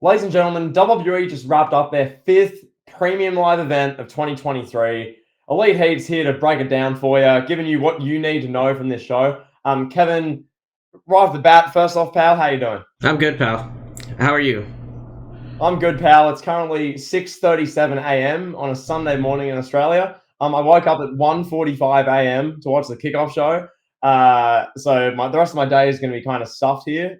Ladies and gentlemen, WWE just wrapped up their 5th premium live event of 2023. Elite Heat's here to break it down for you, giving you what you need to know from this show. Kevin, right off the bat, first off, pal, how you doing? I'm good, pal. How are you? I'm good, pal. It's currently 6:37 a.m. on a Sunday morning in Australia. I woke up at 1:45 a.m. to watch the kickoff show. So the rest of my day is going to be kind of stuffed here.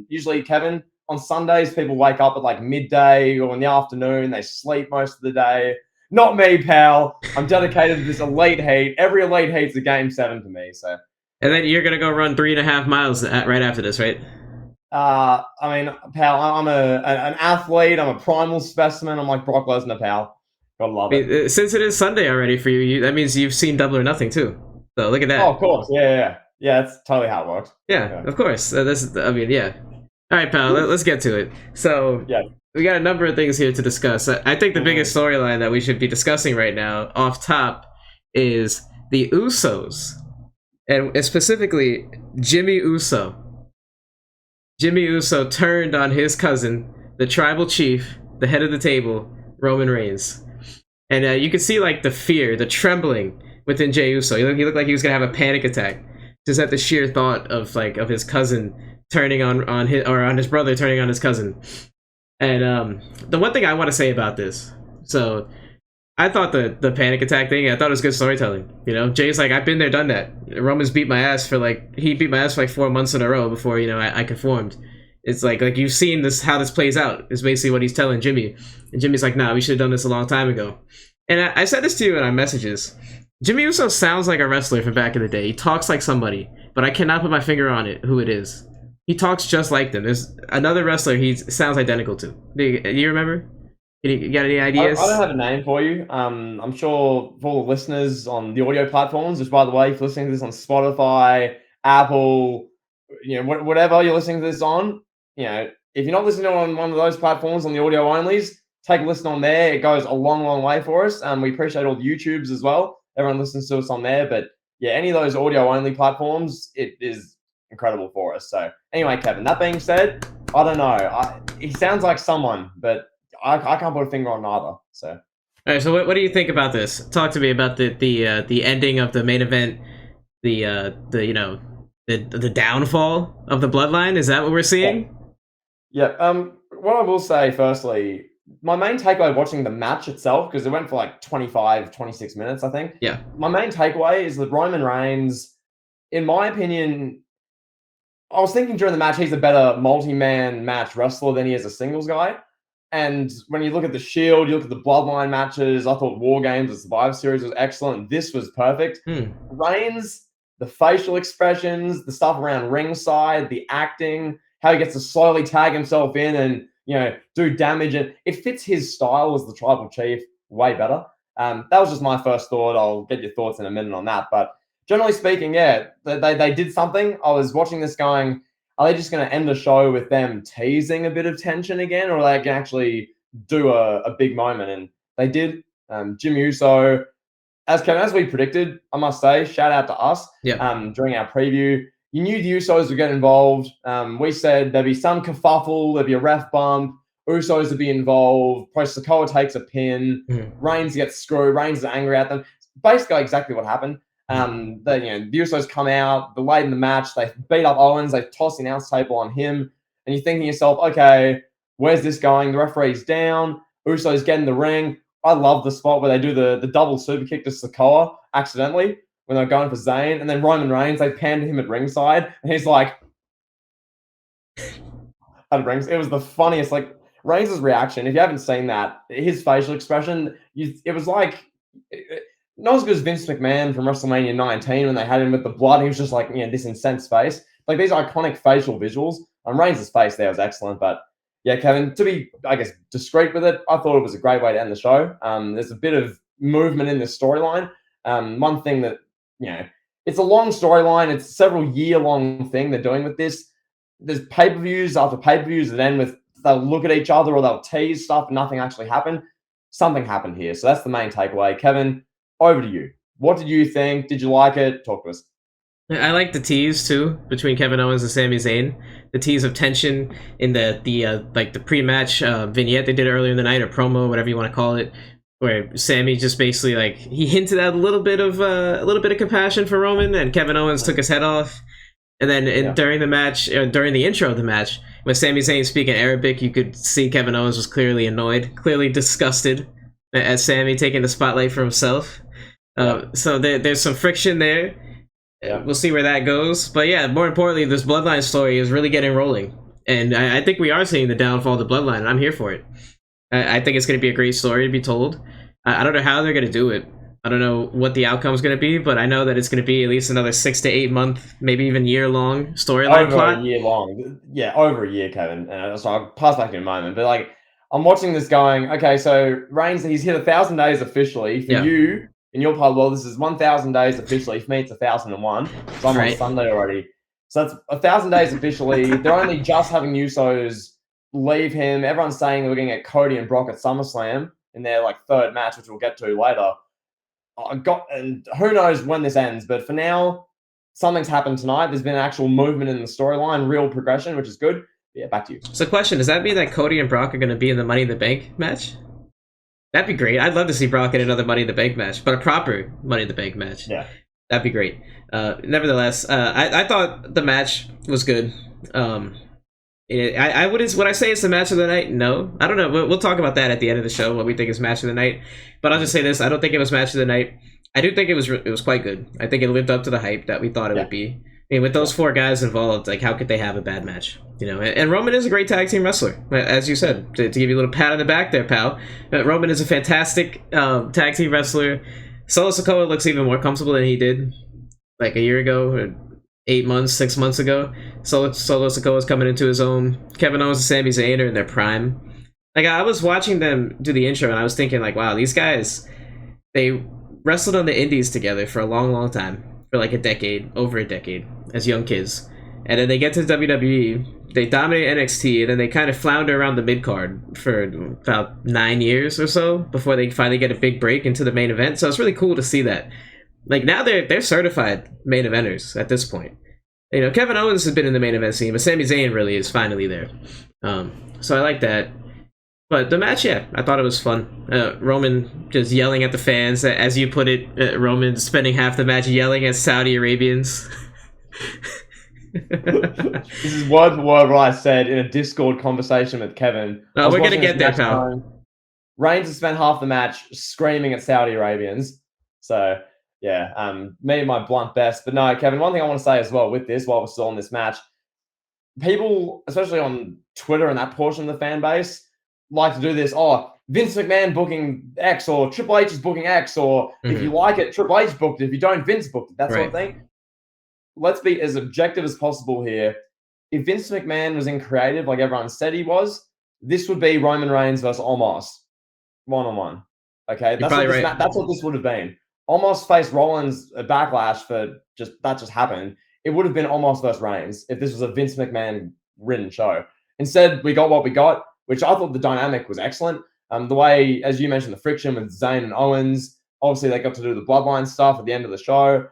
Usually, Kevin, on Sundays, people wake up at like midday or in the afternoon. They sleep most of the day. Not me, pal. I'm dedicated to this Elite Heat. Every Elite Heat's a Game 7 to me. So, And then you're gonna go run 3.5 miles right after this, right? I mean, pal, I'm an athlete. I'm a primal specimen. I'm like Brock Lesnar, pal. Gotta love it. Since it is Sunday already for you, that means you've seen Double or Nothing too. So look at that. Oh, of course. Yeah. That's totally how it works. Yeah, of course. Yeah. All right, pal. Let's get to it. So Yeah. we got a number of things here to discuss. I think the biggest storyline that we should be discussing right now, off top, is the Usos, and specifically Jimmy Uso. Jimmy Uso turned on his cousin, the tribal chief, the head of the table, Roman Reigns. And you could see like the fear, the trembling within Jey Uso. He looked like he was gonna have a panic attack just at the sheer thought of his cousin turning on his brother turning on his cousin. And the one thing I want to say about this, so I thought the panic attack thing, I thought it was good storytelling. You know, Jay's like, I've been there, done that. Roman's beat my ass for like 4 months in a row before I conformed. It's like you've seen how this plays out is basically what he's telling Jimmy. And Jimmy's like, nah, we should have done this a long time ago. And I said this to you in our messages. Jimmy Uso sounds like a wrestler from back in the day. He talks like somebody, but I cannot put my finger on it who it is. He talks just like them. There's another wrestler he sounds identical to. Do you remember? You got any ideas? I don't have a name for you. I'm sure for all the listeners on the audio platforms, just by the way, if you're listening to this on Spotify, Apple, whatever you're listening to this on, if you're not listening on one of those platforms on the audio onlys, take a listen on there. It goes a long, long way for us. We appreciate all the YouTubes as well. Everyone listens to us on there. But yeah, any of those audio only platforms, it is incredible for us. So anyway, Kevin, that being said, I don't know. He sounds like someone, but I can't put a finger on either. So, all right. So what do you think about this? Talk to me about the ending of the main event. The downfall of the Bloodline. Is that what we're seeing? Yeah. What I will say, firstly, my main takeaway watching the match itself, because it went for like 25, 26 minutes, I think. Yeah. My main takeaway is that Roman Reigns, in my opinion, I was thinking during the match, he's a better multi-man match wrestler than he is a singles guy. And when you look at the Shield, you look at the Bloodline matches, I thought War Games, the Survivor Series was excellent. This was perfect. Reigns, the facial expressions, the stuff around ringside, the acting, how he gets to slowly tag himself in and, do damage. And it fits his style as the tribal chief way better. That was just my first thought. I'll get your thoughts in a minute on that. But generally speaking, yeah, they did something. I was watching this going, are they just going to end the show with them teasing a bit of tension again, or are they can actually do a big moment? And they did. Jimmy Uso, as we predicted, I must say, shout out to us. Yeah. During our preview, you knew the Usos would get involved. We said there'd be some kerfuffle, there'd be a ref bump, Usos would be involved. Pro Sikoa takes a pin, Reigns gets screwed, Reigns is angry at them. Basically, exactly what happened. The Usos come out, they're late in the match, they beat up Owens, they toss the announce table on him, and you're thinking to yourself, okay, where's this going? The referee's down, Usos get in the ring. I love the spot where they do the double super kick to Sikoa accidentally when they're going for Zayn, and then Roman Reigns, they panned him at ringside, and he's like, at rings. It was the funniest, like, Reigns' reaction, if you haven't seen that, his facial expression, it was like, not as good as Vince McMahon from WrestleMania 19 when they had him with the blood. He was just like, this incensed face. Like these iconic facial visuals. Reigns' face there was excellent. But yeah, Kevin, to be, I guess, discreet with it, I thought it was a great way to end the show. There's a bit of movement in this storyline. One thing that, it's a long storyline. It's a several year-long thing they're doing with this. There's pay-per-views after pay-per-views that end with they'll look at each other or they'll tease stuff and nothing actually happened. Something happened here. So that's the main takeaway. Kevin, over to you. What did you think? Did you like it? Talk to us. I like the tease too between Kevin Owens and Sami Zayn. The tease of tension in the like the pre-match vignette they did earlier in the night, or promo, whatever you want to call it, where Sammy just basically like he hinted at a little bit of compassion for Roman, and Kevin Owens took his head off. And then during the match, during the intro of the match, when Sami Zayn speaking Arabic, you could see Kevin Owens was clearly annoyed, clearly disgusted at Sammy taking the spotlight for himself. So there's some friction there. Yeah. We'll see where that goes. But yeah, more importantly, this Bloodline story is really getting rolling. And I think we are seeing the downfall of the Bloodline, and I'm here for it. I think it's going to be a great story to be told. I don't know how they're going to do it. I don't know what the outcome is going to be, but I know that it's going to be at least another 6 to 8 month, maybe even year-long storyline plot. Over a year long. Yeah, over a year, Kevin. So I'll pass back to you in a moment. But like, I'm watching this going, okay, so Reigns, he's hit 1,000 days officially. For you, in your part of the world, this is 1,000 days officially. For me, it's 1,001. So I'm on Sunday already. So that's 1,000 days officially. They're only just having Usos leave him. Everyone's saying we're going to get Cody and Brock at SummerSlam in their like third match, which we'll get to later. And who knows when this ends, but for now, something's happened tonight. There's been actual movement in the storyline, real progression, which is good. Yeah, back to you. So, question: does that mean that Cody and Brock are going to be in the Money in the Bank match? That'd be great. I'd love to see Brock in another Money in the Bank match, but a proper Money in the Bank match. Yeah, that'd be great. Nevertheless, I thought the match was good. Would I say it's the match of the night? No, I don't know. We'll talk about that at the end of the show, what we think is match of the night. But I'll just say this: I don't think it was match of the night. I do think it was quite good. I think it lived up to the hype that we thought it would be. I mean, with those 4 guys involved, like how could they have a bad match? You know, and Roman is a great tag team wrestler, as you said. To give you a little pat on the back there, pal. Roman is a fantastic tag team wrestler. Solo Sikoa looks even more comfortable than he did like a year ago. Or 8 months, 6 months ago. Solo Sikoa is coming into his own. Kevin Owens and Sami Zayn are in their prime. Like, I was watching them do the intro, and I was thinking, like, wow, these guys, they wrestled on the indies together for a long, long time. For like over a decade, as young kids. And then they get to WWE, they dominate NXT, and then they kind of flounder around the mid-card for about 9 years or so before they finally get a big break into the main event. So it's really cool to see that. Like, now they're certified main eventers at this point. You know, Kevin Owens has been in the main event scene, but Sami Zayn really is finally there. So I like that. But the match, yeah, I thought it was fun. Roman just yelling at the fans, as you put it. Roman spending half the match yelling at Saudi Arabians. This is word for word what I said in a Discord conversation with Kevin. Oh, we're going to get there, pal. Reigns has spent half the match screaming at Saudi Arabians. So, yeah, me my blunt best. But no, Kevin, one thing I want to say as well with this, while we're still on this match, people, especially on Twitter and that portion of the fan base, like to do this, Vince McMahon booking X, or Triple H is booking X, or if you like it, Triple H booked it. If you don't, Vince booked it. That sort of thing. Let's be as objective as possible here. If Vince McMahon was in creative, like everyone said he was, this would be Roman Reigns versus Omos, 1-on-1. Okay, that's what this would have been. Omos faced Rollins a backlash for that just happened. It would have been Omos versus Reigns if this was a Vince McMahon written show. Instead, we got what we got, which I thought the dynamic was excellent. The way, as you mentioned, the friction with Zayn and Owens, obviously they got to do the Bloodline stuff at the end of the show.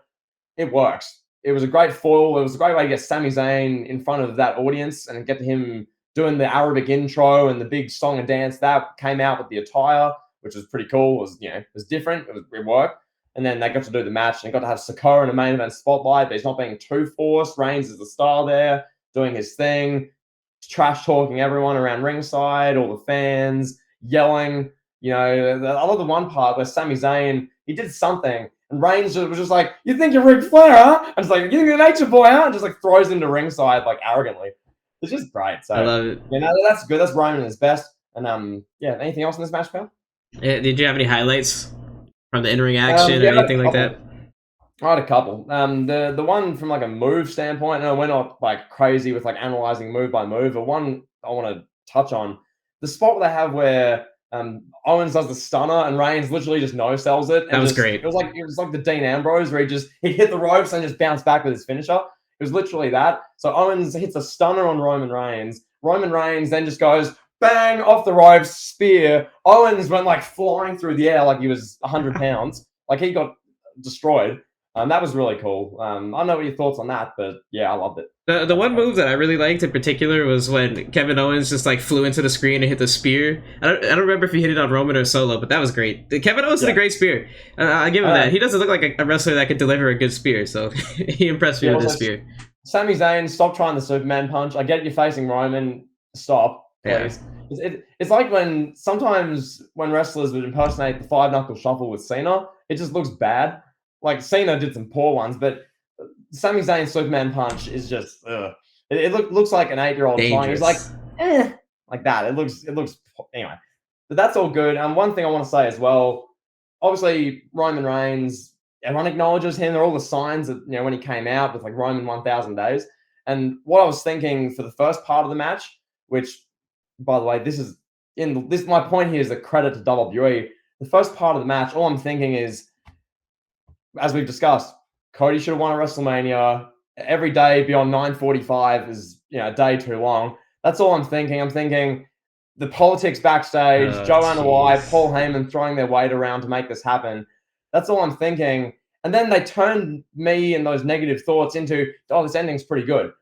It works. It was a great foil. It was a great way to get Sami Zayn in front of that audience and get to him doing the Arabic intro and the big song and dance that came out with the attire, which was pretty cool. It was different. It worked. And then they got to do the match and got to have Sikoa in a main event spotlight, but he's not being too forced. Reigns is the star there, doing his thing, trash talking everyone around ringside, all the fans yelling. You know, I love the one part where Sami Zayn, he did something, and Reigns was just like, "You think you're Ric Flair, huh?" And it's like, "You think you're Nature Boy, huh?" And just like throws him to ringside like arrogantly. It's just great. So I love it. You know, that's good. That's Roman at his best. And yeah, anything else in this match, pal? Did you have any highlights from the in-ring action or anything like that? I had a couple. The one from like a move standpoint, no, we're not like crazy with like analyzing move by move, but one I want to touch on, the spot they have where Owens does the stunner and Reigns literally just no-sells it. That was great. It was like the Dean Ambrose where he hit the ropes and just bounced back with his finisher. It was literally that. So Owens hits a stunner on Roman Reigns. Roman Reigns then just goes bang off the ropes, spear. Owens went like flying through the air like he was 100 pounds. Like he got destroyed. That was really cool. I don't know what your thoughts on that, but yeah, I loved it. The one move that I really liked in particular was when Kevin Owens just like flew into the screen and hit the spear. I don't remember if he hit it on Roman or Solo, but that was great. Kevin Owens did a great spear. I give him that. He doesn't look like a wrestler that could deliver a good spear, so he impressed me with his spear. Sami Zayn, stop trying the Superman punch. I get you're facing Roman. Stop, please. Yeah. It's like when sometimes when wrestlers would impersonate the 5-knuckle shuffle with Cena, it just looks bad. Like Cena did some poor ones, but Sami Zayn's Superman punch is just it looks like an 8-year-old trying. He's like, like that. It looks anyway. But that's all good. One thing I want to say as well, obviously Roman Reigns, everyone acknowledges him. There are all the signs that when he came out with like Roman 1,000 days. And what I was thinking for the first part of the match, which by the way, my point here is a credit to WWE. The first part of the match, all I'm thinking is, as we've discussed, Cody should have won at WrestleMania. Every day beyond 9:45 is a day too long. That's all I'm thinking. I'm thinking the politics backstage, Joanna White, Paul Heyman throwing their weight around to make this happen. That's all I'm thinking. And then they turned me and those negative thoughts into, this ending's pretty good.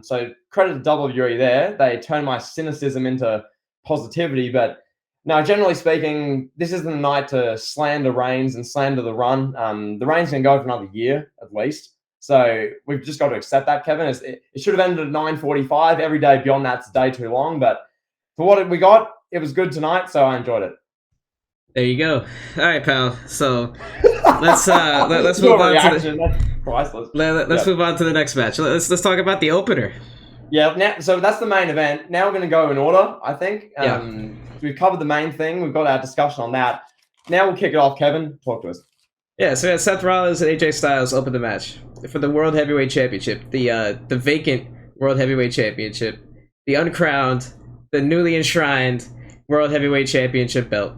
So credit to WWE there. They turned my cynicism into positivity. But no, generally speaking, this isn't the night to slander Reigns and slander the run. The Reigns can go for another year at least. So we've just got to accept that, Kevin. It should have ended at 9:45. Every day beyond that's a day too long. But for what we got, it was good tonight, so I enjoyed it. There you go. All right, pal. So let's move on let's move on to the next match. Let's talk about the opener. Yeah. So that's the main event. Now we're going to go in order, I think. We've covered the main thing. We've got our discussion on that. Now we'll kick it off. Kevin, talk to us. Yeah. So we had Seth Rollins and AJ Styles open the match for the World Heavyweight Championship, the vacant World Heavyweight Championship, the uncrowned, the newly enshrined World Heavyweight Championship belt.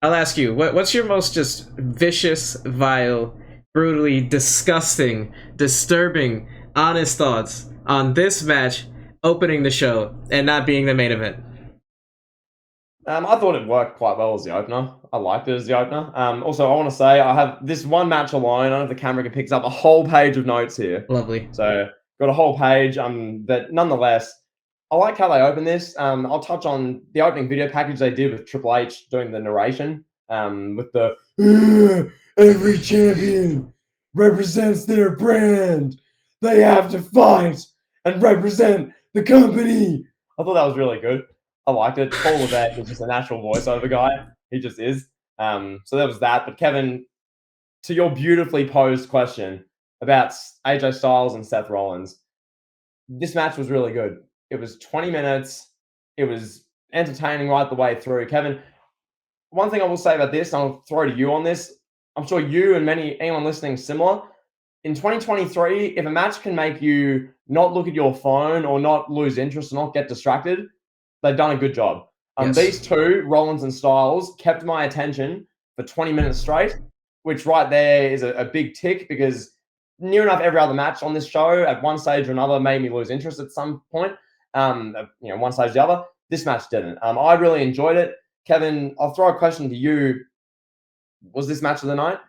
I'll ask you, what's your most just vicious, vile, brutally disgusting, disturbing, honest thoughts on this match opening the show and not being the main event? I thought it worked quite well as the opener. I liked it as the opener. Also, I want to say I have this one match alone. I don't know if the camera can pick up a whole page of notes here. Lovely. So got a whole page. But nonetheless, I like how they open this. I'll touch on the opening video package they did with Triple H doing the narration. With the every champion represents their brand. They have to fight and represent the company. I thought that was really good. I liked it. Paul Levesque is just a natural voiceover guy. He just is. So that was that. But Kevin, to your beautifully posed question about AJ Styles and Seth Rollins, this match was really good. It was 20 minutes. It was entertaining right the way through. Kevin, one thing I will say about this, and I'll throw to you on this, I'm sure you and anyone listening similar, in 2023, if a match can make you not look at your phone or not lose interest or not get distracted, they've done a good job. Yes. These two, Rollins and Styles, kept my attention for 20 minutes straight, which right there is a big tick because near enough every other match on this show at one stage or another made me lose interest at some point. One stage or the other. This match didn't. I really enjoyed it. Kevin, I'll throw a question to you. Was this match of the night?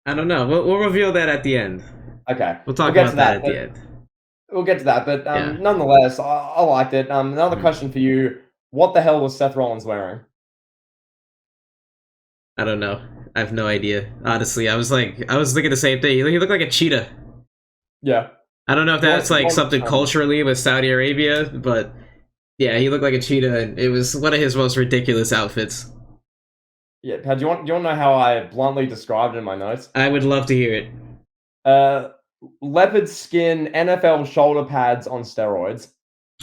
I don't know. We'll reveal that at the end. Okay. We'll talk about that at the end. We'll get to that. But nonetheless, I liked it. Another question for you. What the hell was Seth Rollins wearing? I don't know. I have no idea. Honestly, I was thinking the same thing. He looked like a cheetah. Yeah. I don't know if that's like something culturally with Saudi Arabia, but yeah, he looked like a cheetah, and it was one of his most ridiculous outfits. Yeah, do you want to know how I bluntly described it in my notes? I would love to hear it. Leopard skin NFL shoulder pads on steroids.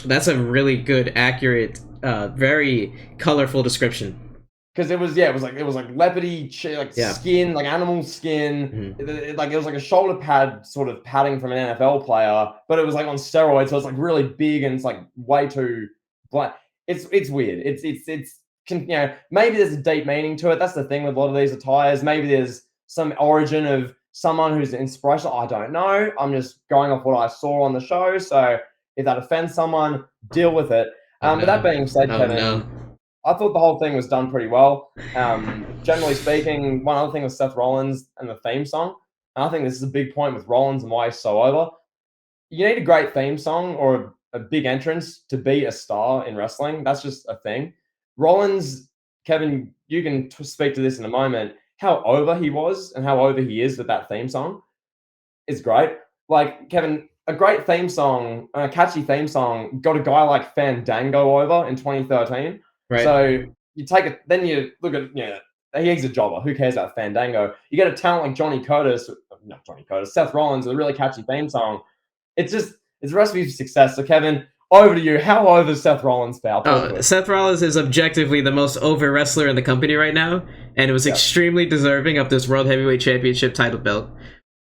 That's a really good, accurate, very colorful description. Because it was like leopardy skin, like animal skin. Mm-hmm. It was like a shoulder pad sort of padding from an NFL player, but it was like on steroids, so it's like really big and it's like way too black. It's weird. It's maybe there's a deep meaning to it. That's the thing with a lot of these attires. Maybe there's some origin of someone who's inspirational. I don't know. I'm just going off what I saw on the show. So if that offends someone, deal with it. But that being said, Kevin. I thought the whole thing was done pretty well. Generally speaking, one other thing with Seth Rollins and the theme song, and I think this is a big point with Rollins and why he's so over. You need a great theme song or a big entrance to be a star in wrestling. That's just a thing. Rollins, Kevin, you can speak to this in a moment. How over he was and how over he is with that theme song is great. Like, Kevin, a great theme song, a catchy theme song, got a guy like Fandango over in 2013. Right. So you take it, then you look at, he's a jobber. Who cares about Fandango? You get a talent like Seth Rollins with a really catchy theme song. It's a recipe for success. So, Kevin, over to you. How over is Seth Rollins, pal? Seth Rollins is objectively the most over wrestler in the company right now, and it was extremely deserving of this World Heavyweight Championship title belt.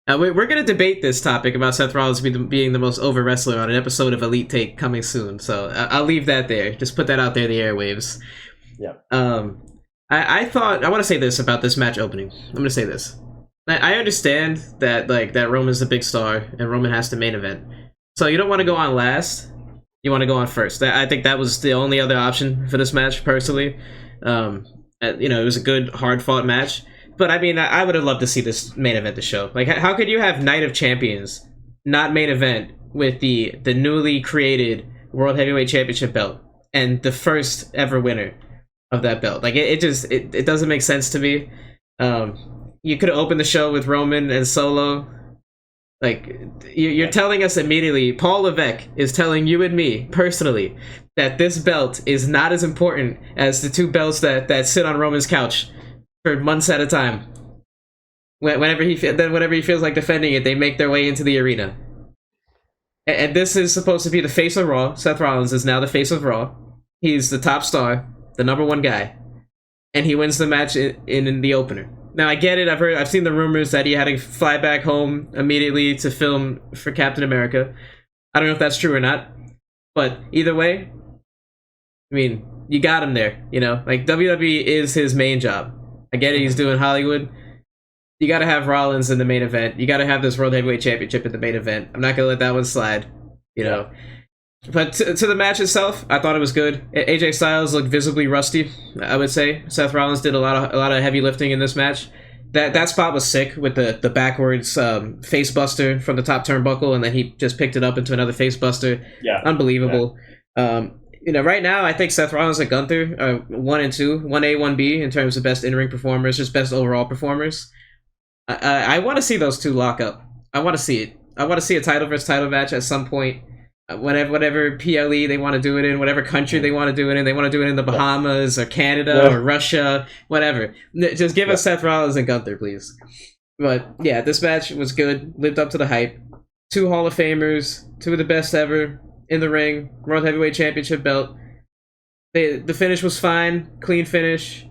We're going to debate this topic about Seth Rollins being the most over wrestler on an episode of Elite Take coming soon. So I'll leave that there. Just put that out there in the airwaves. Yeah. I want to say this about this match opening. I'm going to say this. I understand that that Roman's a big star and Roman has to main event. So you don't want to go on last. You want to go on first. I think that was the only other option for this match, personally. It was a good, hard-fought match. But I mean, I would have loved to see this main event the show. Like, how could you have Night of Champions not main event with the newly created World Heavyweight Championship belt and the first ever winner of that belt? Like, it doesn't make sense to me. You could have opened the show with Roman and Solo. Like, you're telling us immediately, Paul Levesque is telling you and me, personally, that this belt is not as important as the two belts that sit on Roman's couch for months at a time. Whenever he feels like defending it, they make their way into the arena. And this is supposed to be the face of Raw. Seth Rollins is now the face of Raw. He's the top star, the number one guy, and he wins the match in the opener. Now, I get it. I've seen the rumors that he had to fly back home immediately to film for Captain America. I don't know if that's true or not, but either way, I mean, you got him there. Like, WWE is his main job. I get it, he's doing Hollywood. You gotta have Rollins in the main event. You gotta have this World Heavyweight Championship in the main event. I'm not gonna let that one slide, know. But to the match itself, I thought it was good. AJ Styles looked visibly rusty, I would say. Seth Rollins did a lot of heavy lifting in this match. That spot was sick with the backwards face buster from the top turnbuckle, and then he just picked it up into another face buster. Yeah. Unbelievable. Yeah. Right now, I think Seth Rollins and Gunther are 1 and 2, 1A, 1B in terms of best in-ring performers, just best overall performers. I want to see those two lock up. I want to see it. I want to see a title versus title match at some point. Whatever PLE they want to do it in, whatever country they want to do it in. They want to do it in the Bahamas or Canada or Russia, whatever. Just give us Seth Rollins and Gunther, please. But yeah, this match was good, lived up to the hype. 2 Hall of Famers, 2 of the best ever in the ring, World Heavyweight Championship belt. The finish was fine, clean finish.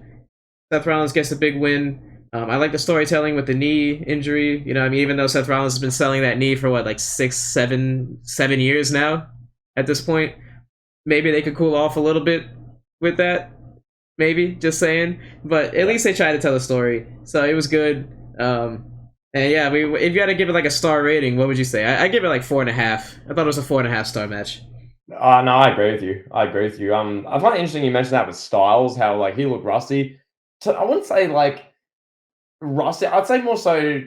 Seth Rollins gets the big win. I like the storytelling with the knee injury. Even though Seth Rollins has been selling that knee for 7 years now at this point. Maybe they could cool off a little bit with that. Maybe, just saying. But at least they tried to tell a story. So it was good. And yeah, if you had to give it a star rating, what would you say? I give it 4.5. I thought it was a 4.5 star match. No, I agree with you. I find it interesting you mentioned that with Styles, how he looked rusty. So I wouldn't say rusty. I'd say more so,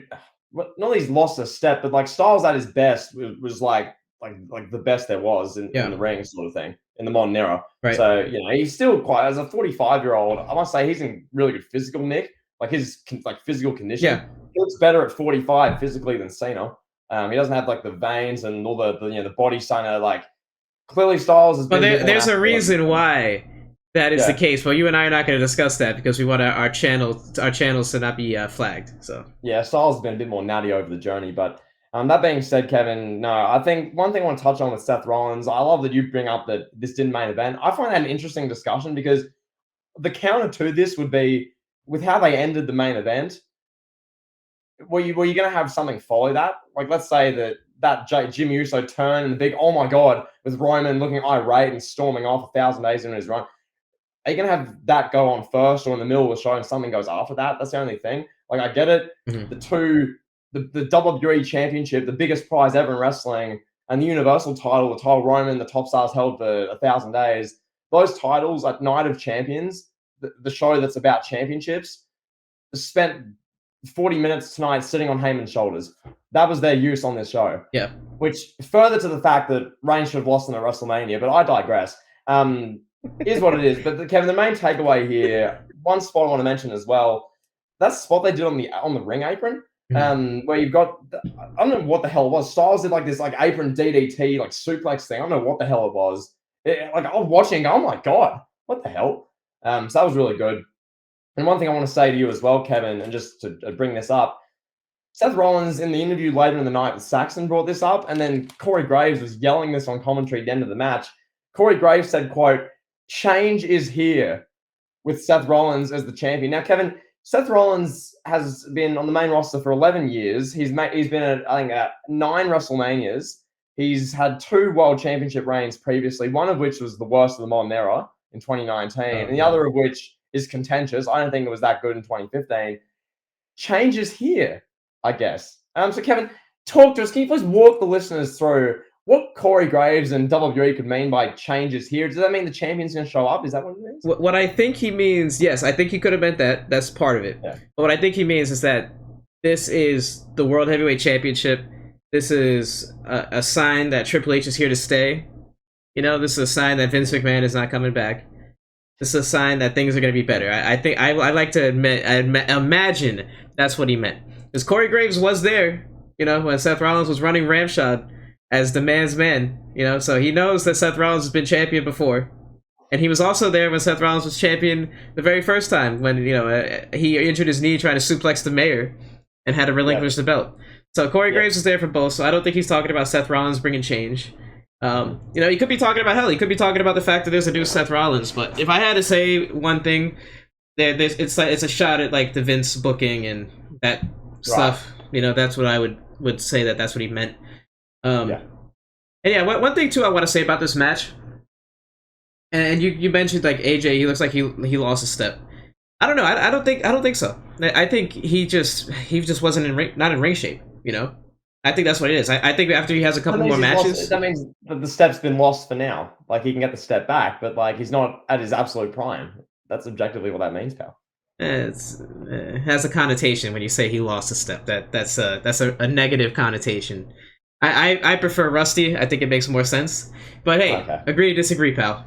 not that he's lost a step, but Styles at his best was the best there was in the ring, sort of thing, in the modern era. Right. So he's still quite, as a 45-year-old, I must say he's in really good physical nick. His physical condition. Yeah. He looks better at 45 physically than Cena. He doesn't have the veins and all the body starting to clearly Styles has been. But there's a reason why that is the case. Well, you and I are not going to discuss that because we want our channels to not be flagged. So yeah, Styles has been a bit more natty over the journey. But that being said, Kevin, no, I think one thing I want to touch on with Seth Rollins, I love that you bring up that this didn't main event. I find that an interesting discussion because the counter to this would be with how they ended the main event. Were you going to have something follow that? Let's say that Jimmy Uso turn and the big, oh my God, with Roman looking irate and storming off 1,000 days into his run. Are you going to have that go on first or in the middle of the show and something goes after that? That's the only thing. I get it. Mm-hmm. The WWE Championship, the biggest prize ever in wrestling, and the Universal title, the title Roman, the top stars held for 1,000 days. those titles at Night of Champions, the show that's about championships, spent 40 minutes tonight sitting on Heyman's shoulders. That was their use on this show. Yeah. Which further to the fact that Reigns should have lost in a WrestleMania, but I digress. Is what it is. But Kevin, the main takeaway here, one spot I want to mention as well, that spot they did on the ring apron, where you've got, I don't know what the hell it was. Styles did like this like apron DDT, like suplex thing. I don't know what the hell it was. Like I was watching, oh my God, what the hell? So that was really good. And one thing I want to say to you as well, Kevin, and just to bring this up, Seth Rollins in the interview later in the night with Saxon brought this up, and then Corey Graves was yelling this on commentary at the end of the match. Corey Graves said, quote, "Change is here," with Seth Rollins as the champion. Now, Kevin, Seth Rollins has been on the main roster for 11 years. He's been at, I think, 9 WrestleManias. He's had 2 World Championship reigns previously, one of which was the worst of the modern era in 2019, and the other of which is contentious. I don't think it was that good in 2015. Change is here, I guess. So, Kevin, talk to us. Can you please walk the listeners through what Corey Graves and WWE could mean by changes here? Does that mean the champion's going to show up? Is that what it means? What I think he means, yes, I think he could have meant that. That's part of it. Yeah. But what I think he means is that this is the World Heavyweight Championship. This is a sign that Triple H is here to stay. You know, this is a sign that Vince McMahon is not coming back. This is a sign that things are going to be better. I think I like to imagine that's what he meant. Because Corey Graves was there, you know, when Seth Rollins was running Ramshot as the man's man, you know, so he knows that Seth Rollins has been champion before. And he was also there when Seth Rollins was champion the very first time when, you know, he injured his knee trying to suplex the mayor and had to relinquish the belt. So Corey Graves was there for both, so I don't think he's talking about Seth Rollins bringing change. You know, he could be talking about, he could be talking about the fact that there's a new Seth Rollins, but if I had to say one thing, it's a shot at, like, the Vince booking and that stuff. You know, that's what I would say that's what he meant. And yeah, one thing too I want to say about this match, and you mentioned like AJ, he looks like he lost a step. I don't know. I don't think so. I think he just wasn't not in ring shape. You know, I think that's what it is. I think after he has a couple more matches, that means that the step's been lost for now. Like he can get the step back, but like he's not at his absolute prime. That's objectively what that means, pal. It has a connotation when you say he lost a step. That's a negative connotation. I prefer Rusty. I think it makes more sense. But hey, agree to disagree, pal.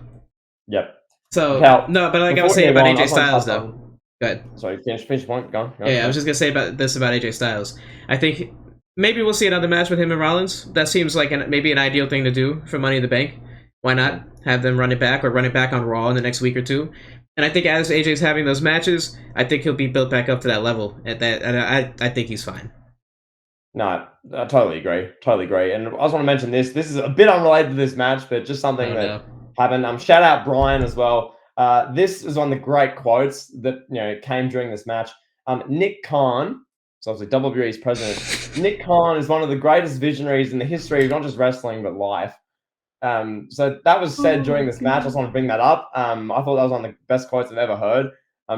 Yep. So no, but like I was saying about AJ Styles though. Go ahead. Sorry, finish your point. Go on. Yeah, I was just gonna say about AJ Styles. I think maybe we'll see another match with him and Rollins. That seems like maybe an ideal thing to do for Money in the Bank. Why not have them run it back or run it back on Raw in the next week or two? And I think as AJ's having those matches, I think he'll be built back up to that level. And I think he's fine. No, I totally agree. And I just want to mention this. This is a bit unrelated to this match, but just something that happened. Shout out Brian as well. This is one of the great quotes that came during this match. Nick Khan, so obviously WWE's president. Nick Khan is one of the greatest visionaries in the history of not just wrestling but life. So that was said during this match. I just want to bring that up. I thought that was one of the best quotes I've ever heard.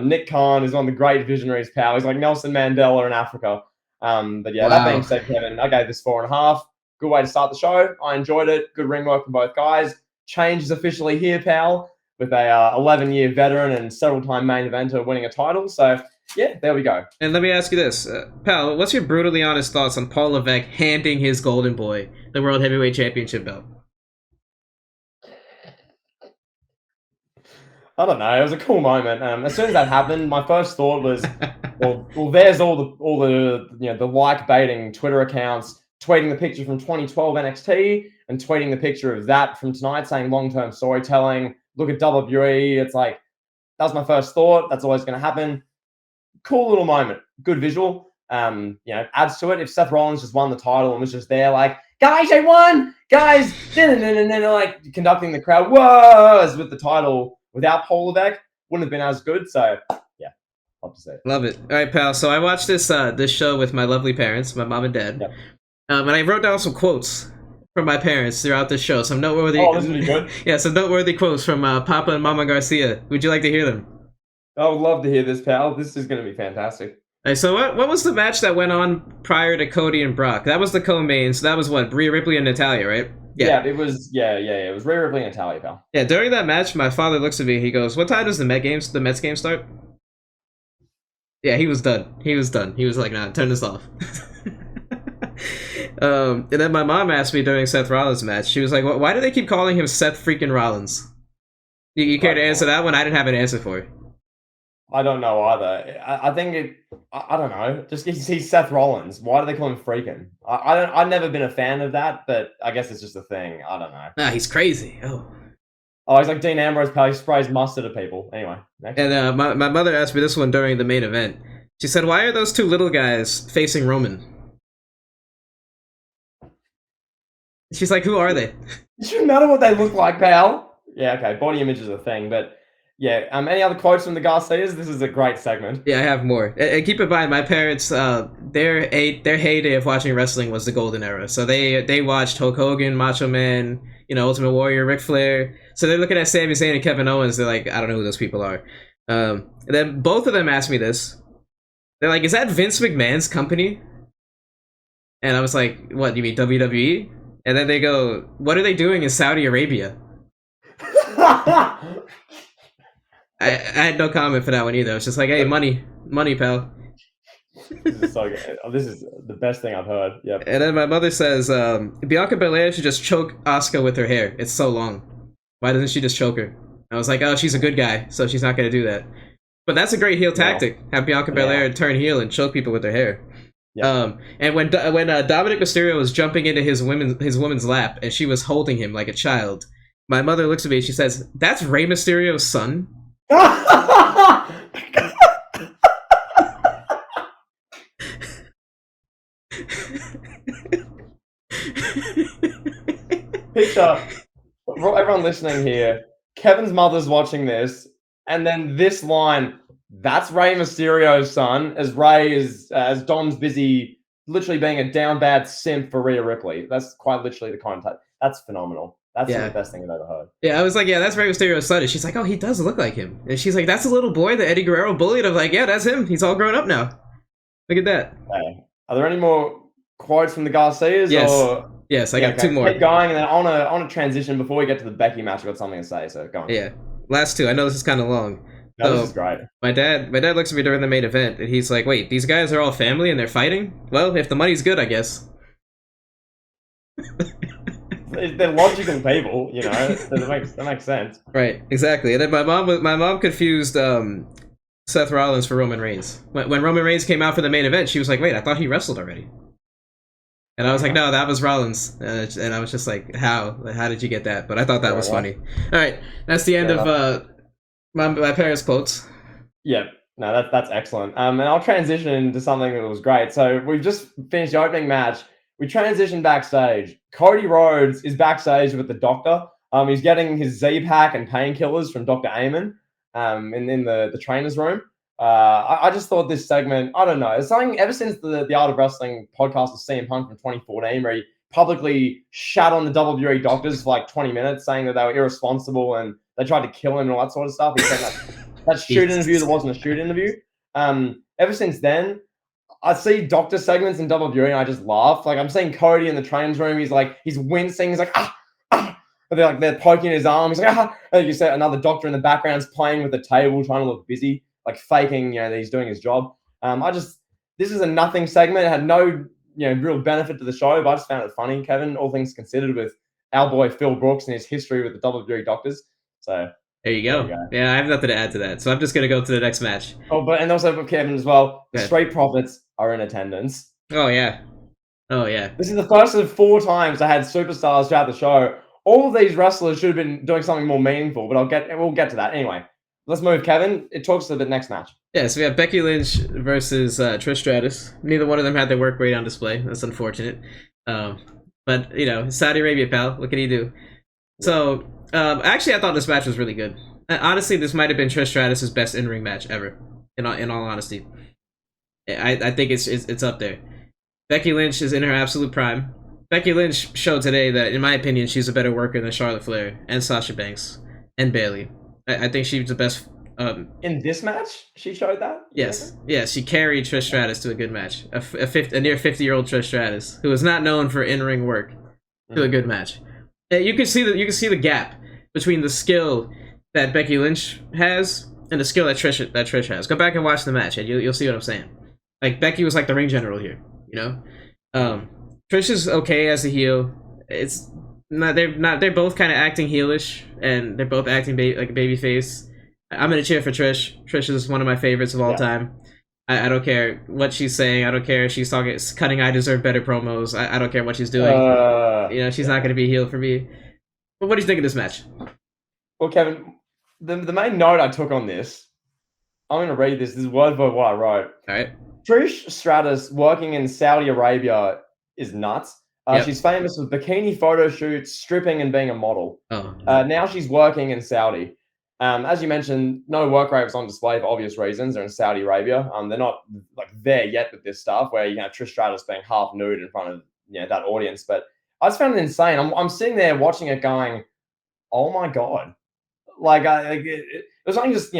Nick Khan is one of the great visionaries, pal. He's like Nelson Mandela in Africa. But yeah, That being said, Kevin, I gave this 4.5. Good way to start the show. I enjoyed it. Good ring work from both guys. Change is officially here, pal, with a 11-year veteran and several-time main eventer winning a title. So yeah, there we go. And let me ask you this, pal, what's your brutally honest thoughts on Paul Levesque handing his golden boy the World Heavyweight Championship belt? I don't know. It was a cool moment. As soon as that happened, my first thought was, well, there's all the like baiting Twitter accounts tweeting the picture from 2012 NXT and tweeting the picture of that from tonight, saying long-term storytelling. Look at WWE. It's like that was my first thought. That's always going to happen. Cool little moment. Good visual. Adds to it. If Seth Rollins just won the title and was just there, like, guys, I won, guys, and then like conducting the crowd, whoa, with the title. Without Paul Levesque, wouldn't have been as good. So, yeah, love to see it. Love it. All right, pal. So I watched this show with my lovely parents, my mom and dad. Yep. And I wrote down some quotes from my parents throughout the show. Some noteworthy. Oh, this is really good. Yeah, some noteworthy quotes from Papa and Mama Garcia. Would you like to hear them? I would love to hear this, pal. This is going to be fantastic. All right, so what was the match that went on prior to Cody and Brock? That was the co-main. So that was what, Rhea Ripley and Natalya, right? Yeah, it was. Yeah. It was Rhea Ripley and Natalia, pal. Yeah, during that match, my father looks at me. He goes, "What time does the Mets game start?" Yeah, he was done. He was done. He was like, "Nah, turn this off." And then my mom asked me during Seth Rollins' match. She was like, "Why do they keep calling him Seth freaking Rollins?" You care to answer that one? I didn't have an answer for it. I don't know either. I think it. I don't know. Just he's Seth Rollins. Why do they call him freaking? I don't. I've never been a fan of that, but I guess it's just a thing. I don't know. Nah, he's crazy. Oh, he's like Dean Ambrose. Pal. He sprays mustard at people. Anyway. Next. And my mother asked me this one during the main event. She said, "Why are those two little guys facing Roman?" She's like, "Who are they?" It shouldn't matter what they look like, pal. Yeah, okay. Body image is a thing, but yeah. Any other quotes from the Garcias? This is a great segment. Yeah, I have more. And keep in mind, my parents, their heyday of watching wrestling was the golden era. So they watched Hulk Hogan, Macho Man, Ultimate Warrior, Ric Flair. So they're looking at Sami Zayn and Kevin Owens. They're like, I don't know who those people are. And then both of them asked me this. They're like, "Is that Vince McMahon's company?" And I was like, "What, you mean WWE?" And then they go, "What are they doing in Saudi Arabia?" I had no comment for that one either. I was just like, "Hey, money, pal." This is so good. This is the best thing I've heard. Yep. And then my mother says, Bianca Belair should just choke Asuka with her hair. It's so long. Why doesn't she just choke her? I was like, oh, she's a good guy, so she's not going to do that. But that's a great heel tactic. Have Bianca Belair turn heel and choke people with her hair. Yeah. And when Dominic Mysterio was jumping into his woman's lap and she was holding him like a child, my mother looks at me and she says, "That's Rey Mysterio's son?" Picture, everyone listening here, Kevin's mother's watching this, and then this line, "That's Rey Mysterio's son," as Rey is, as Dom's busy literally being a down bad simp for Rhea Ripley. That's quite literally the content. That's phenomenal. That's the best thing I've ever heard. Yeah, I was like, "Yeah, that's Rey Mysterio's son." And she's like, "Oh, he does look like him." And she's like, "That's a little boy that Eddie Guerrero bullied." I'm like, "Yeah, that's him. He's all grown up now. Look at that." Are there any more quotes from the Garcias? Yes, I got two more. Keep going, and then on a transition before we get to the Becky match. I've got something to say, so go on. Yeah, last two. I know this is kind of long. No, this is great. My dad looks at me during the main event, and he's like, "Wait, these guys are all family and they're fighting? Well, if the money's good, I guess." They're logical people, that makes sense. Right, exactly. And then my mom confused Seth Rollins for Roman Reigns. When Roman Reigns came out for the main event, she was like, "Wait, I thought he wrestled already." And I was like, "No, that was Rollins." And I was just like, How did you get that?" But I thought that was funny. All right, that's the end of my parents' quotes. Yeah, no, that's excellent. And I'll transition into something that was great. So we've just finished the opening match. We transitioned backstage. Cody Rhodes is backstage with the doctor. He's getting his Z-Pack and painkillers from Dr. Amen in the trainer's room. I just thought this segment, I don't know, it's something ever since the Art of Wrestling podcast with CM Punk from 2014, where he publicly shat on the WWE doctors for like 20 minutes, saying that they were irresponsible and they tried to kill him and all that sort of stuff. He said that shoot interview that wasn't a shoot interview. Ever since then, I see doctor segments in WWE and I just laugh. Like, I'm seeing Cody in the trainer's room. He's wincing. He's like, But they're poking his arm. He's like, And like you said, another doctor in the background's playing with the table, trying to look busy, like faking, that he's doing his job. This is a nothing segment. It had no, real benefit to the show, but I just found it funny, Kevin, all things considered, with our boy Phil Brooks and his history with the WWE doctors. So there you go. Yeah, I have nothing to add to that. So I'm just going to go to the next match. And also for Kevin as well, the Street Profits are in attendance. Oh, yeah. This is the first of 4 times I had superstars throughout the show. All of these wrestlers should have been doing something more meaningful, but we'll get to that. Anyway, let's move, Kevin. It talks to the next match. Yeah, so we have Becky Lynch versus Trish Stratus. Neither one of them had their work rate on display. That's unfortunate. But, Saudi Arabia, pal. What can you do? So, actually, I thought this match was really good. Honestly, this might have been Trish Stratus' best in-ring match ever, in all honesty. I think it's up there. Becky Lynch is in her absolute prime. Becky Lynch showed today that, in my opinion, she's a better worker than Charlotte Flair and Sasha Banks and Bayley. I think she's the best. In this match, she showed that? Yes. Yeah, she carried Trish Stratus to a good match. A near 50-year-old Trish Stratus, who is not known for in-ring work, to a good match. You can see the gap between the skill that Becky Lynch has and the skill that Trish has. Go back and watch the match, and you'll see what I'm saying. Like Becky was like the ring general here, you know. Um, Trish is okay as a heel. It's not they're both kind of acting heelish, and they're both acting like a baby face. I'm gonna cheer for Trish. Trish is one of my favorites of all time. I don't care what she's saying. I don't care if she's cutting I deserve better promos. I don't care what she's doing. She's not going to be a heel for me. But what do you think of this match? Well, Kevin, the main note I took on this, I'm going to read this. This is word for what I wrote. All right. Trish Stratus working in Saudi Arabia is nuts. Yep. She's famous for bikini photo shoots, stripping, and being a model. Oh. Now she's working in Saudi. As you mentioned, no work rate was on display for obvious reasons. They're in Saudi Arabia. They're not like there yet with this stuff where you have Trish Stratus being half nude in front of that audience. But I just found it insane. I'm sitting there watching it, going, "Oh my god!" Like it was only just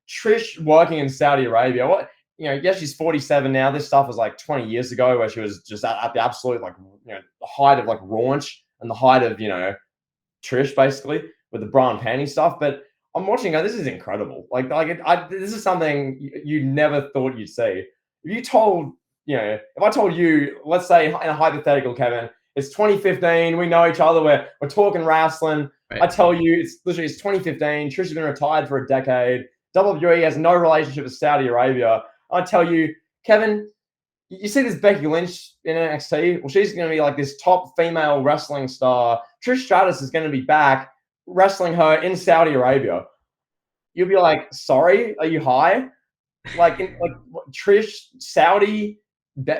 Trish working in Saudi Arabia. What yes, she's 47 now. This stuff was like 20 years ago, where she was just at the absolute the height of like raunch and the height of Trish basically with the bra and panty stuff. But I'm watching. This is incredible. This is something you never thought you'd see. If you told, if I told you, let's say in a hypothetical, Kevin, it's 2015. We know each other. We're talking wrestling. Right. I tell you, it's 2015. Trish has been retired for a decade. WWE has no relationship with Saudi Arabia. I tell you, Kevin, you see this Becky Lynch in NXT. Well, she's going to be like this top female wrestling star. Trish Stratus is going to be back wrestling her in Saudi Arabia. You'll be like, sorry, are you high? Trish, Saudi,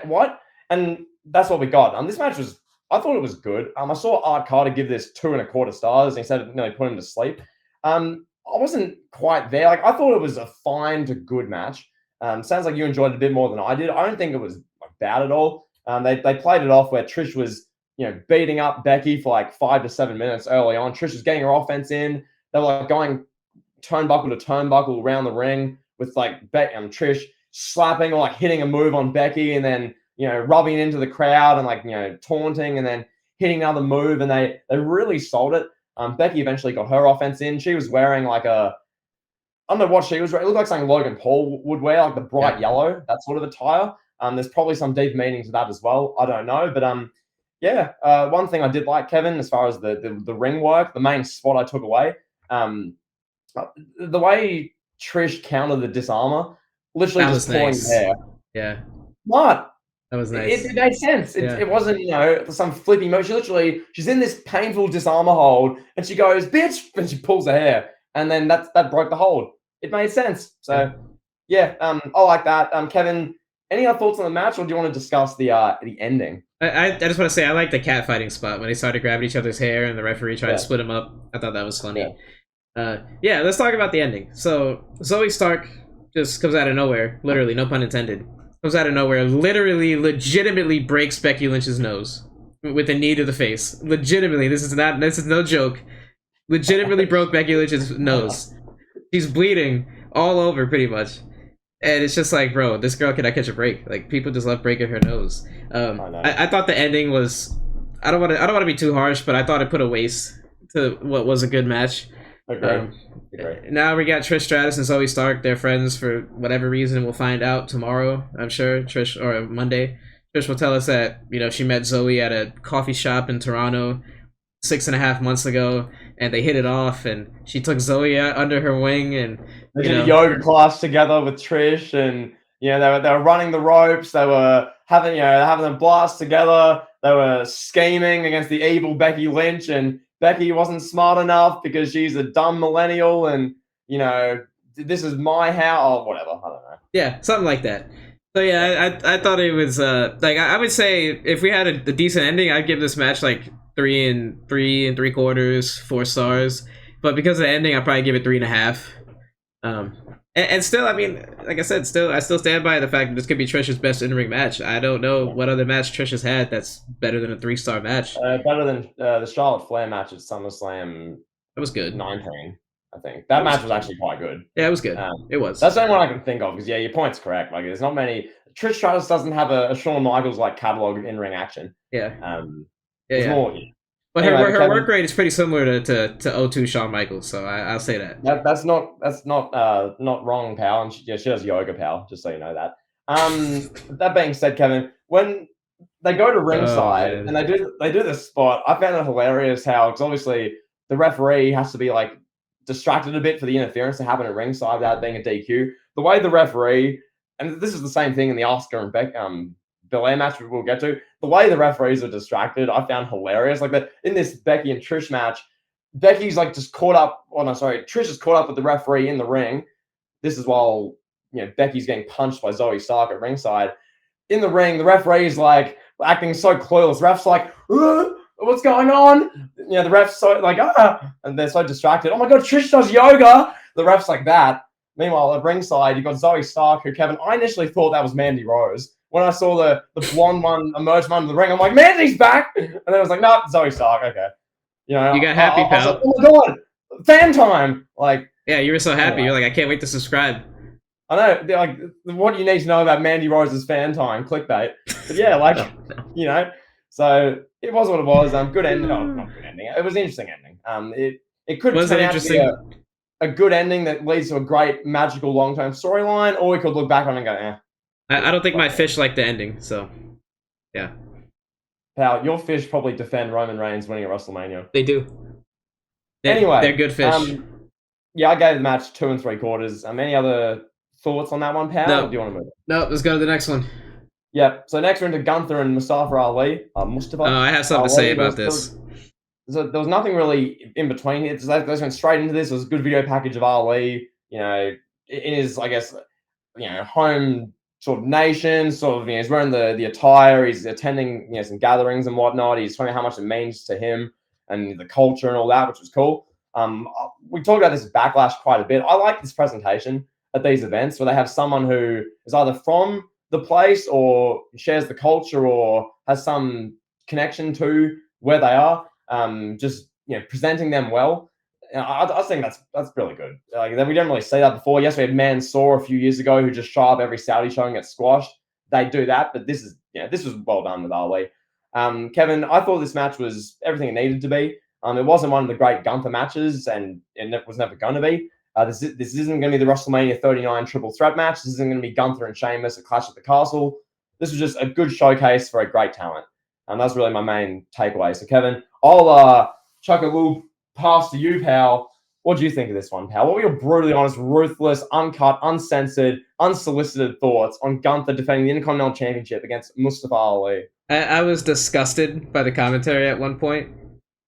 what? And that's what we got. This match was, I thought it was good. I saw Art Carter give this 2.25 stars, and he said it nearly put him to sleep. I wasn't quite there. I thought it was a fine to good match. Sounds like you enjoyed it a bit more than I did. I don't think it was bad at all. They played it off where Trish was beating up Becky for like 5 to 7 minutes early on. Trish was getting her offense in. They were like going turnbuckle to turnbuckle around the ring with Trish slapping or like hitting a move on Becky and then rubbing into the crowd and taunting and then hitting another move, and they really sold it. Becky eventually got her offense in. She was wearing I don't know what she was wearing. It looked like something Logan Paul would wear, like the bright yellow, that sort of attire. There's probably some deep meanings to that as well. I don't know, but one thing I did like, Kevin, as far as the ring work, the main spot I took away, the way Trish countered the disarmer, literally just pulling the hair. Yeah. What? That was nice. It made sense. It wasn't, some flippy move. She's in this painful disarmer hold, and she goes, "Bitch," and she pulls her hair, and then that broke the hold. It made sense. So, I like that. Kevin, any other thoughts on the match, or do you want to discuss the ending? I just want to say I like the cat fighting spot when they started grabbing each other's hair and the referee tried to split them up. I thought that was funny. Let's talk about the ending. So Zoe Stark just comes out of nowhere, literally, no pun intended. Comes out of nowhere, literally, legitimately breaks Becky Lynch's nose with a knee to the face. Legitimately, this is no joke. Legitimately broke Becky Lynch's nose. She's bleeding all over, pretty much. And it's just like, bro, this girl cannot catch a break. Like, people just love breaking her nose. I thought the ending was, I don't want to be too harsh, but I thought it put a waste to what was a good match. Okay. Now we got Trish Stratus and Zoe Stark. They're friends for whatever reason. We'll find out tomorrow, I'm sure. Trish, or Monday. Trish will tell us that she met Zoe at a coffee shop in Toronto 6.5 months ago, and they hit it off. And she took Zoe out under her wing, and they did a yoga class together with Trish, and they were running the ropes. They were having a blast together. They were scheming against the evil Becky Lynch, and Becky wasn't smart enough because she's a dumb millennial, and this is my house or whatever. I don't know. Yeah, something like that. So I thought it was I would say if we had a decent ending, I'd give this match like 3 3/4, 4 stars. But because of the ending, I'd probably give it 3.5. And still, I mean, like I said, I still stand by the fact that this could be Trish's best in-ring match. I don't know what other match Trish has had that's better than a 3-star match. Better than the Charlotte Flair match at SummerSlam. That was good. 19, I think. That match was actually quite good. Yeah, it was good. It was. That's the only one I can think of, because, your point's correct. Like, there's not many... Trish Stratus doesn't have a Shawn Michaels, catalog of in-ring action. Yeah. More... But Anyway, her Kevin, work rate is pretty similar to O2 Shawn Michaels, so I'll say that. that's not wrong, pal. And she does yoga, pal. Just so you know that. That being said, Kevin, when they go to ringside and they do this spot, I found it hilarious how, because obviously the referee has to be like distracted a bit for the interference to happen at ringside without being a DQ. The way the referee, and this is the same thing in the Oscar and Belair match we'll get to, the way the referees are distracted, I found hilarious. Like that in this Becky and Trish match, Becky's like just caught up. Oh no, sorry, Trish is caught up with the referee in the ring. This is while Becky's getting punched by Zoe Stark at ringside. In the ring, the referee's like acting so clueless. Ref's like, what's going on? The ref's so like, and they're so distracted. Oh my god, Trish does yoga. The ref's like that. Meanwhile, at ringside, you've got Zoe Stark, who, Kevin, I initially thought that was Mandy Rose. When I saw the blonde one emerge from under the ring, I'm like, Mandy's back! And then I was like, no, Zoe Stark, okay. You got happy, pal. I was like, oh my god, fan time! Like, yeah, you were so happy. You're like, I can't wait to subscribe. I know, like, what do you need to know about Mandy Rose's fan time? Clickbait. But yeah, like, so it was what it was. Good ending. Oh, not good ending. It was an interesting ending. It could turn out to be a good ending that leads to a great, magical, long-term storyline, or we could look back on it and go, eh. I don't think my fish liked the ending, so yeah. Pal, your fish probably defend Roman Reigns winning at WrestleMania. They do. Anyway, they're good fish. Yeah, I gave the match 2 3/4. Any other thoughts on that one, pal? No. Or do you want to move? No, let's go to the next one. Yep. So next we're into Gunther and Mustafa Ali. Mustafa. Oh, I have something to say about this. There was nothing really in between. They went straight into this. It was a good video package of Ali. In his, I guess, home sort of nation. Sort of, he's wearing the attire. He's attending, some gatherings and whatnot. He's talking about how much it means to him and the culture and all that, which was cool. We talked about this Backlash quite a bit. I like this presentation at these events where they have someone who is either from the place or shares the culture or has some connection to where they are. Just presenting them well. I think that's really good. Like, we didn't really see that before. Yes, we had Mansoor a few years ago who just show up every Saudi show and get squashed. They do that, but this was well done with Ali. Kevin, I thought this match was everything it needed to be. It wasn't one of the great Gunther matches, and it was never going to be. This isn't going to be the WrestleMania 39 triple threat match. This isn't going to be Gunther and Sheamus at Clash at the Castle. This was just a good showcase for a great talent. And that's really my main takeaway. So, Kevin, I'll chuck a little pass to you, pal. What do you think of this one, pal? What were your brutally honest, ruthless, uncut, uncensored, unsolicited thoughts on Gunther defending the Intercontinental Championship against Mustafa Ali? I was disgusted by the commentary at one point.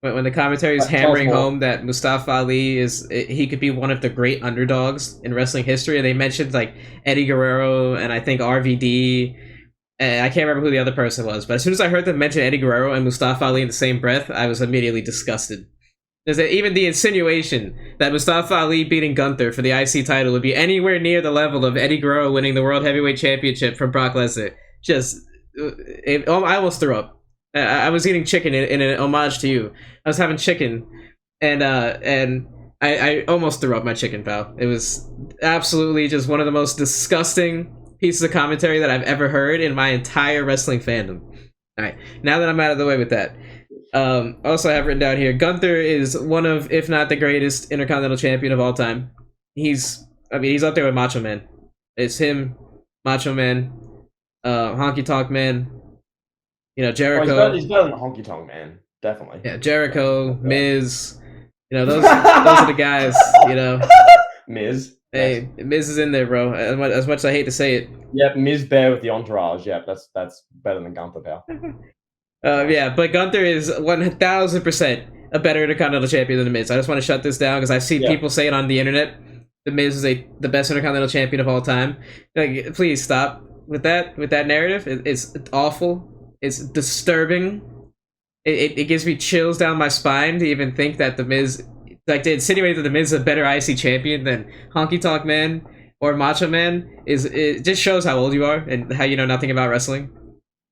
When the commentary is hammering home that Mustafa Ali he could be one of the great underdogs in wrestling history. And they mentioned like Eddie Guerrero and I think RVD. And I can't remember who the other person was. But as soon as I heard them mention Eddie Guerrero and Mustafa Ali in the same breath, I was immediately disgusted. There's even the insinuation that Mustafa Ali beating Gunther for the IC title would be anywhere near the level of Eddie Guerrero winning the World Heavyweight Championship from Brock Lesnar. I almost threw up. I was eating chicken in an homage to you. I was having chicken, and I almost threw up my chicken, pal. It was absolutely just one of the most disgusting pieces of commentary that I've ever heard in my entire wrestling fandom. All right, now that I'm out of the way with that, also I have written down here, Gunther is one of, if not the greatest Intercontinental Champion of all time. He's up there with Macho Man. It's him, Macho Man, Honky Tonk Man. Jericho. He's better than Honky Tonk Man, definitely. Yeah, Jericho, Miz. Those are the guys. Miz. Hey, Miz is in there, bro. As much as I hate to say it. Yep, Miz Bear with the entourage. Yep, that's better than Gunther, pal. Yeah, but Gunther is 1000% a better Intercontinental Champion than the Miz. I just want to shut this down because I've seen people say it on the internet. The Miz is the best Intercontinental Champion of all time. Like, please stop with that narrative. It's awful. It's disturbing. It gives me chills down my spine to even think that the Miz, like, to insinuate that the Miz is a better IC champion than Honky Tonk Man or Macho Man it just shows how old you are and how you know nothing about wrestling.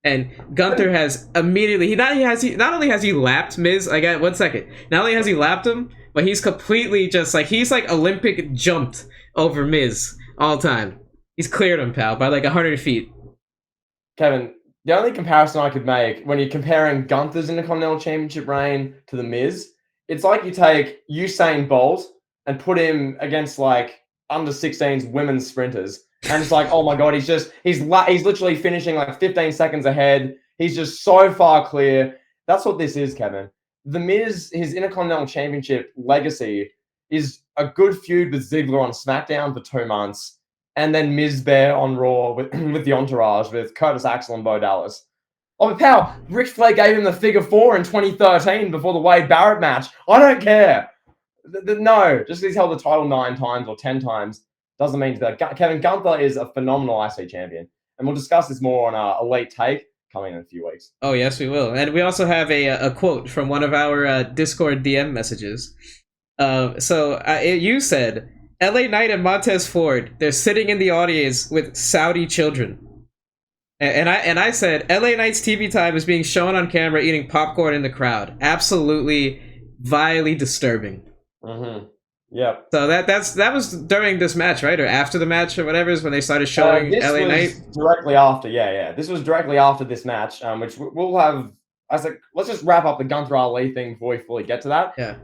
And Gunther has immediately not only has he lapped Miz. I got 1 second. Not only has he lapped him, but he's completely just like he's like Olympic jumped over Miz all time. He's cleared him, pal, by like 100 feet. Kevin, The only comparison I could make when you're comparing Gunther's Intercontinental Championship reign to The Miz, it's like you take Usain Bolt and put him against like under 16s women's sprinters, and it's like, oh my god, he's literally finishing like 15 seconds ahead. He's just so far clear. That's what this is, Kevin. The Miz, his Intercontinental Championship legacy is a good feud with Ziggler on SmackDown for 2 months, and then Miz Bear on Raw with the Entourage with Curtis Axel and Bo Dallas. Oh, but pal, Ric Flair gave him the figure 4 in 2013 before the Wade Barrett match. I don't care. No, just because he's held the title 9 times or 10 times doesn't mean that. Kevin Gunther is a phenomenal IC champion, and we'll discuss this more on our Elite Take coming in a few weeks. Oh, yes, we will. And we also have a quote from one of our Discord DM messages. You said, LA Knight and Montez Ford, they're sitting in the audience with Saudi children. And I said, LA Knight's TV time is being shown on camera eating popcorn in the crowd. Absolutely vilely disturbing. Mm-hmm. Yep. So that was during this match, right? Or after the match or whatever is when they started showing LA Knight? Directly after, yeah. This was directly after this match, which we'll have. I was like, let's just wrap up the Gunther Ali thing before we fully get to that. Yeah.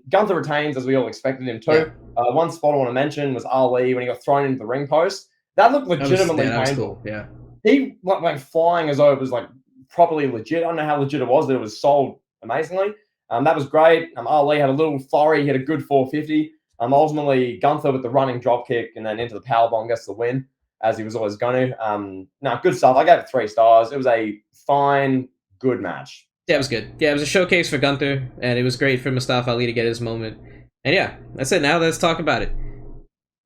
Gunther retains, as we all expected him to. Yeah. One spot I want to mention was Ali when he got thrown into the ring post. That looked legitimately painful. That was cool. Yeah. He went flying as though it was like properly legit. I don't know how legit it was, but it was sold amazingly. That was great. Ali had a little flurry. He had a good 450. Ultimately, Gunther with the running drop kick and then into the powerbomb gets the win, as he was always going to. Good stuff. I gave it 3 stars. It was a fine, good match. Yeah, it was good. Yeah, it was a showcase for Gunther, and it was great for Mustafa Ali to get his moment. And yeah, that's it. Now let's talk about it.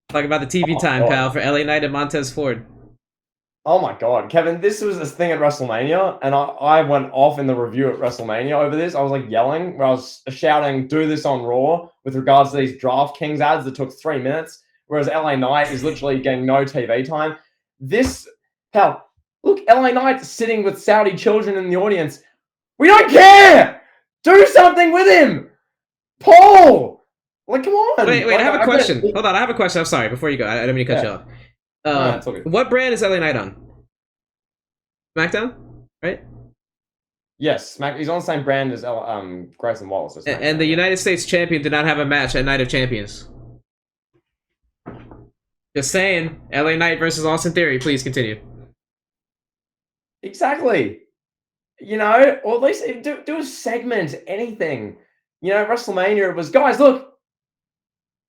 Talk about the TV time, pal, for LA Knight and Montez Ford. Oh my god, Kevin, this was a thing at WrestleMania, and I went off in the review at WrestleMania over this. I was like yelling, where I was shouting, do this on Raw, with regards to these DraftKings ads that took 3 minutes, whereas LA Knight is literally getting no TV time. Look, LA Knight sitting with Saudi children in the audience. We don't care! Do something with him! Paul! Like, come on! Wait, I have a question. Hold on, I have a question. I'm sorry, before you go. I didn't mean to cut you off. What brand is LA Knight on? SmackDown, right? Yes, he's on the same brand as Grayson Wallace. And the United States champion did not have a match at Night of Champions. Just saying, LA Knight versus Austin Theory. Please continue. Exactly. Or at least do a segment, anything. WrestleMania, it was, guys, look.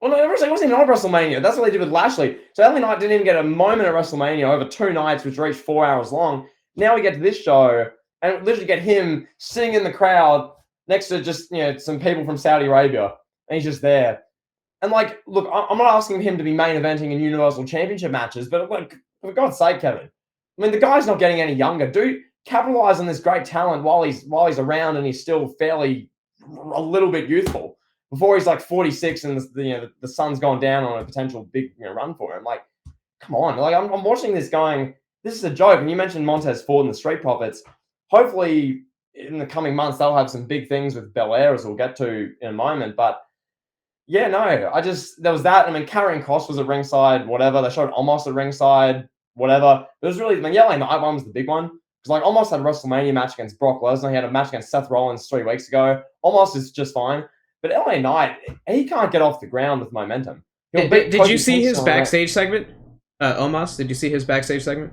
Well, no, it wasn't even on WrestleMania. That's what they did with Lashley. So LA Knight didn't even get a moment at WrestleMania over 2 nights, which reached 4 hours long. Now we get to this show, and literally get him sitting in the crowd next to just some people from Saudi Arabia, and he's just there. And look, I'm not asking him to be main eventing in Universal Championship matches, but for God's sake, Kevin, I mean, the guy's not getting any younger. Do capitalize on this great talent while he's around and he's still fairly a little bit youthful. Before he's 46 and the sun's gone down on a potential big run for him. Come on. I'm watching this going, this is a joke. And you mentioned Montez Ford and the Street Profits. Hopefully in the coming months they'll have some big things with Belair, as we'll get to in a moment. But yeah, no, there was that. I mean, Karrion Kross was at ringside, whatever. They showed Omos at ringside, whatever. It was really, LA Knight one was the big one. Because Omos had a WrestleMania match against Brock Lesnar. He had a match against Seth Rollins 3 weeks ago. Omos is just fine. But LA Knight, he can't get off the ground with momentum. Did you see his backstage segment? Omos, did you see his backstage segment?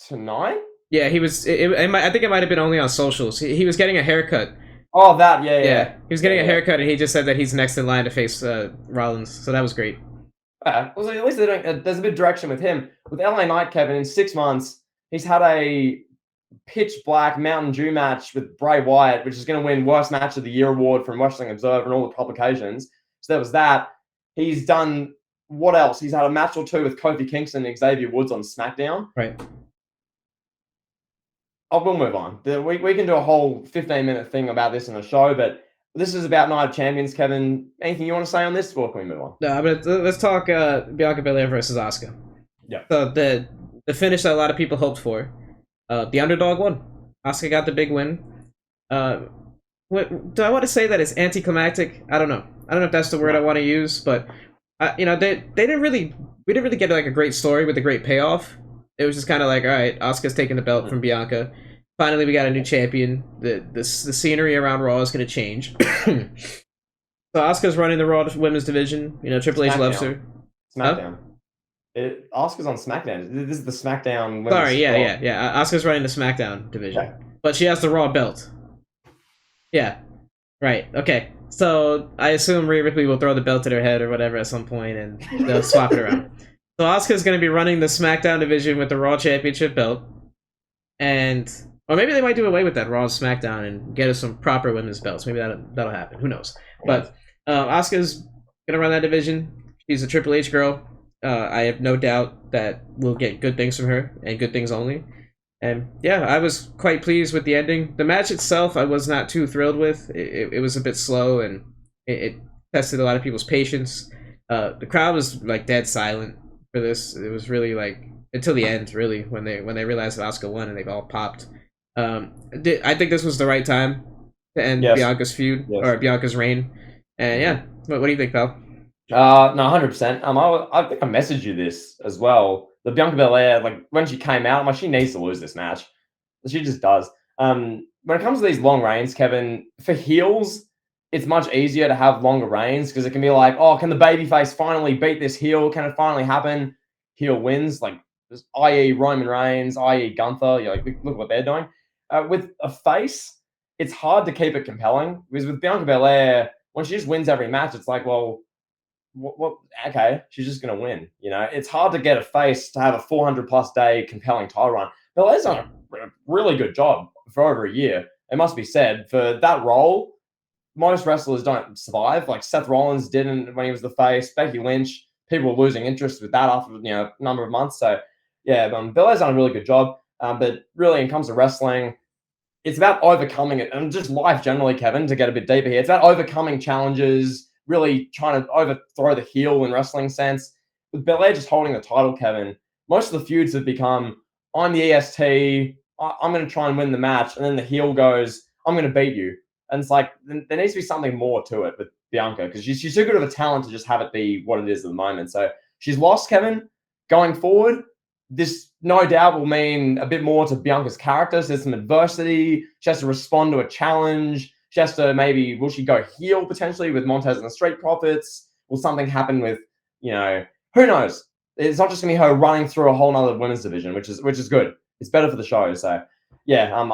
Tonight? Yeah, he was. I think it might have been only on socials. He was getting a haircut. Oh, that, yeah. He was getting a haircut, and he just said that he's next in line to face Rollins. So that was great. Well, at least there's a bit of direction with him. With LA Knight, Kevin, in 6 months, he's had a pitch black Mountain Dew match with Bray Wyatt, which is going to win Worst Match of the Year award from Wrestling Observer and all the publications. So there was that. He's done what else? He's had a match or 2 with Kofi Kingston and Xavier Woods on SmackDown. Right. We'll move on. We can do a whole 15-minute thing about this in the show, but this is about Night of Champions, Kevin. Anything you want to say on this, or can we move on? No, but let's talk Bianca Belair versus Asuka. Yeah. So the finish that a lot of people hoped for. The underdog won. Asuka got the big win. Do I want to say that it's anticlimactic? I don't know. I don't know if that's the word I want to use, but we didn't really get a great story with a great payoff. It was just kind of like, all right, Asuka's taking the belt from Bianca. Finally, we got a new champion. The scenery around Raw is going to change. So Asuka's running the Raw Women's Division. You know, Triple H loves her. SmackDown. Asuka's on SmackDown. This is the SmackDown women's. Sorry, yeah. Asuka's running the SmackDown division, but she has the Raw belt. Yeah, right. Okay, so I assume Rhea Ripley will throw the belt at her head or whatever at some point, and they'll swap it around. So Asuka's going to be running the SmackDown division with the Raw Championship belt, or maybe they might do away with that Raw SmackDown and get us some proper women's belts. Maybe that'll happen. Who knows? But Asuka's going to run that division. She's a Triple H girl. I have no doubt that we'll get good things from her and good things only. And yeah, I was quite pleased with the ending. The match itself, I was not too thrilled with. It was a bit slow and it tested a lot of people's patience. The crowd was like dead silent for this. It was really like until the end, really, when they realized that Asuka won and they all popped. I think this was the right time to end Bianca's feud or Bianca's reign. And yeah, what do you think, pal? No, 100%. I think I messaged you this as well. The Bianca Belair, like when she came out, I'm like, she needs to lose this match. She just does. When it comes to these long reigns, Kevin, for heels, it's much easier to have longer reigns because it can be like, oh, can the babyface finally beat this heel? Can it finally happen? Heel wins, like i.e. Roman Reigns, i.e. Gunther. You're like, look what they're doing. With a face, it's hard to keep it compelling because with Bianca Belair, when she just wins every match, it's like, well, what okay, she's just going to win. You know, it's hard to get a face to have a 400+ day compelling title run. Belair's done a really good job for over a year. It must be said, for that role, most wrestlers don't survive. Like Seth Rollins didn't when he was the face. Becky Lynch, people were losing interest with that after a number of months. So yeah, Belair's done a really good job. But really, when it comes to wrestling, it's about overcoming it, and just life generally, Kevin. To get a bit deeper here, it's about overcoming challenges. Really trying to overthrow the heel in wrestling sense. With Belair just holding the title, Kevin, most of the feuds have become, I'm the EST, I'm going to try and win the match, and then the heel goes, I'm going to beat you. And it's like, there needs to be something more to it with Bianca, because she's too good of a talent to just have it be what it is at the moment. So she's lost, Kevin. Going forward, this no doubt will mean a bit more to Bianca's character. So there's some adversity. She has to respond to a challenge. She has to will she go heel potentially with Montez and the Street Profits? Will something happen with, who knows? It's not just going to be her running through a whole nother women's division, which is good. It's better for the show. So, yeah, I'm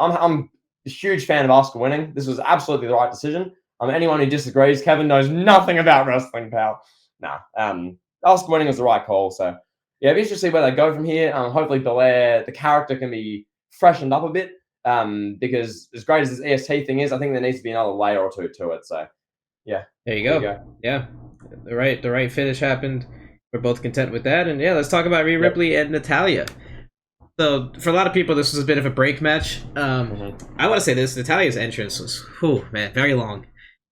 a huge fan of Asuka winning. This was absolutely the right decision. Anyone who disagrees, Kevin knows nothing about wrestling, pal. Nah, Asuka winning was the right call. So, yeah, it'd be interesting to see where they go from here. Hopefully Belair, the character can be freshened up a bit. Because as great as this EST thing is, I think there needs to be another layer or two to it. So, yeah. There you go. Yeah. The right finish happened. We're both content with that. And yeah, let's talk about Rhea Ripley and Natalya. So, for a lot of people, this was a bit of a break match. I want to say this. Natalya's entrance was, very long.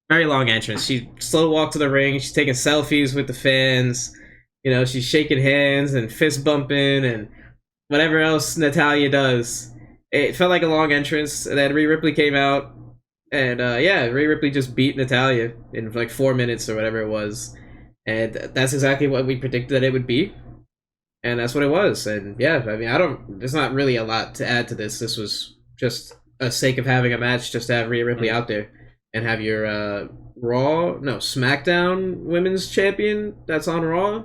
Very long entrance. She slow walked to the ring. She's taking selfies with the fans. She's shaking hands and fist bumping and whatever else Natalya does. It felt like a long entrance, and then Rhea Ripley came out, and Rhea Ripley just beat Natalya in like 4 minutes or whatever it was, and that's exactly what we predicted that it would be, and that's what it was. And yeah, I mean, there's not really a lot to add to this. This was just a sake of having a match, just to have Rhea Ripley out there and have your SmackDown Women's Champion that's on Raw,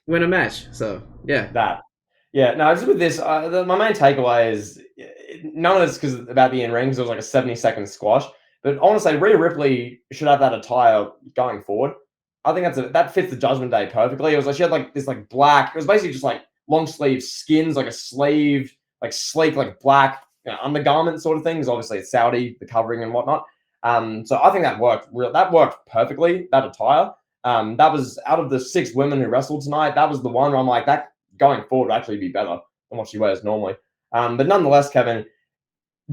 win a match. So yeah, that. Yeah, no, just with this, my main takeaway is none of this about the in-ring, because it was like a 70-second squash. But I want to say Rhea Ripley should have that attire going forward. I think that fits the Judgment Day perfectly. It was like she had like this like black. It was basically just like long sleeve skins, like a sleeve, like sleek, like black undergarment sort of thing. Because obviously it's Saudi, the covering and whatnot. So I think that worked. That worked perfectly. That attire. That was out of the 6 women who wrestled tonight. That was the one where I'm like that. Going forward would actually be better than what she wears normally. But nonetheless, Kevin,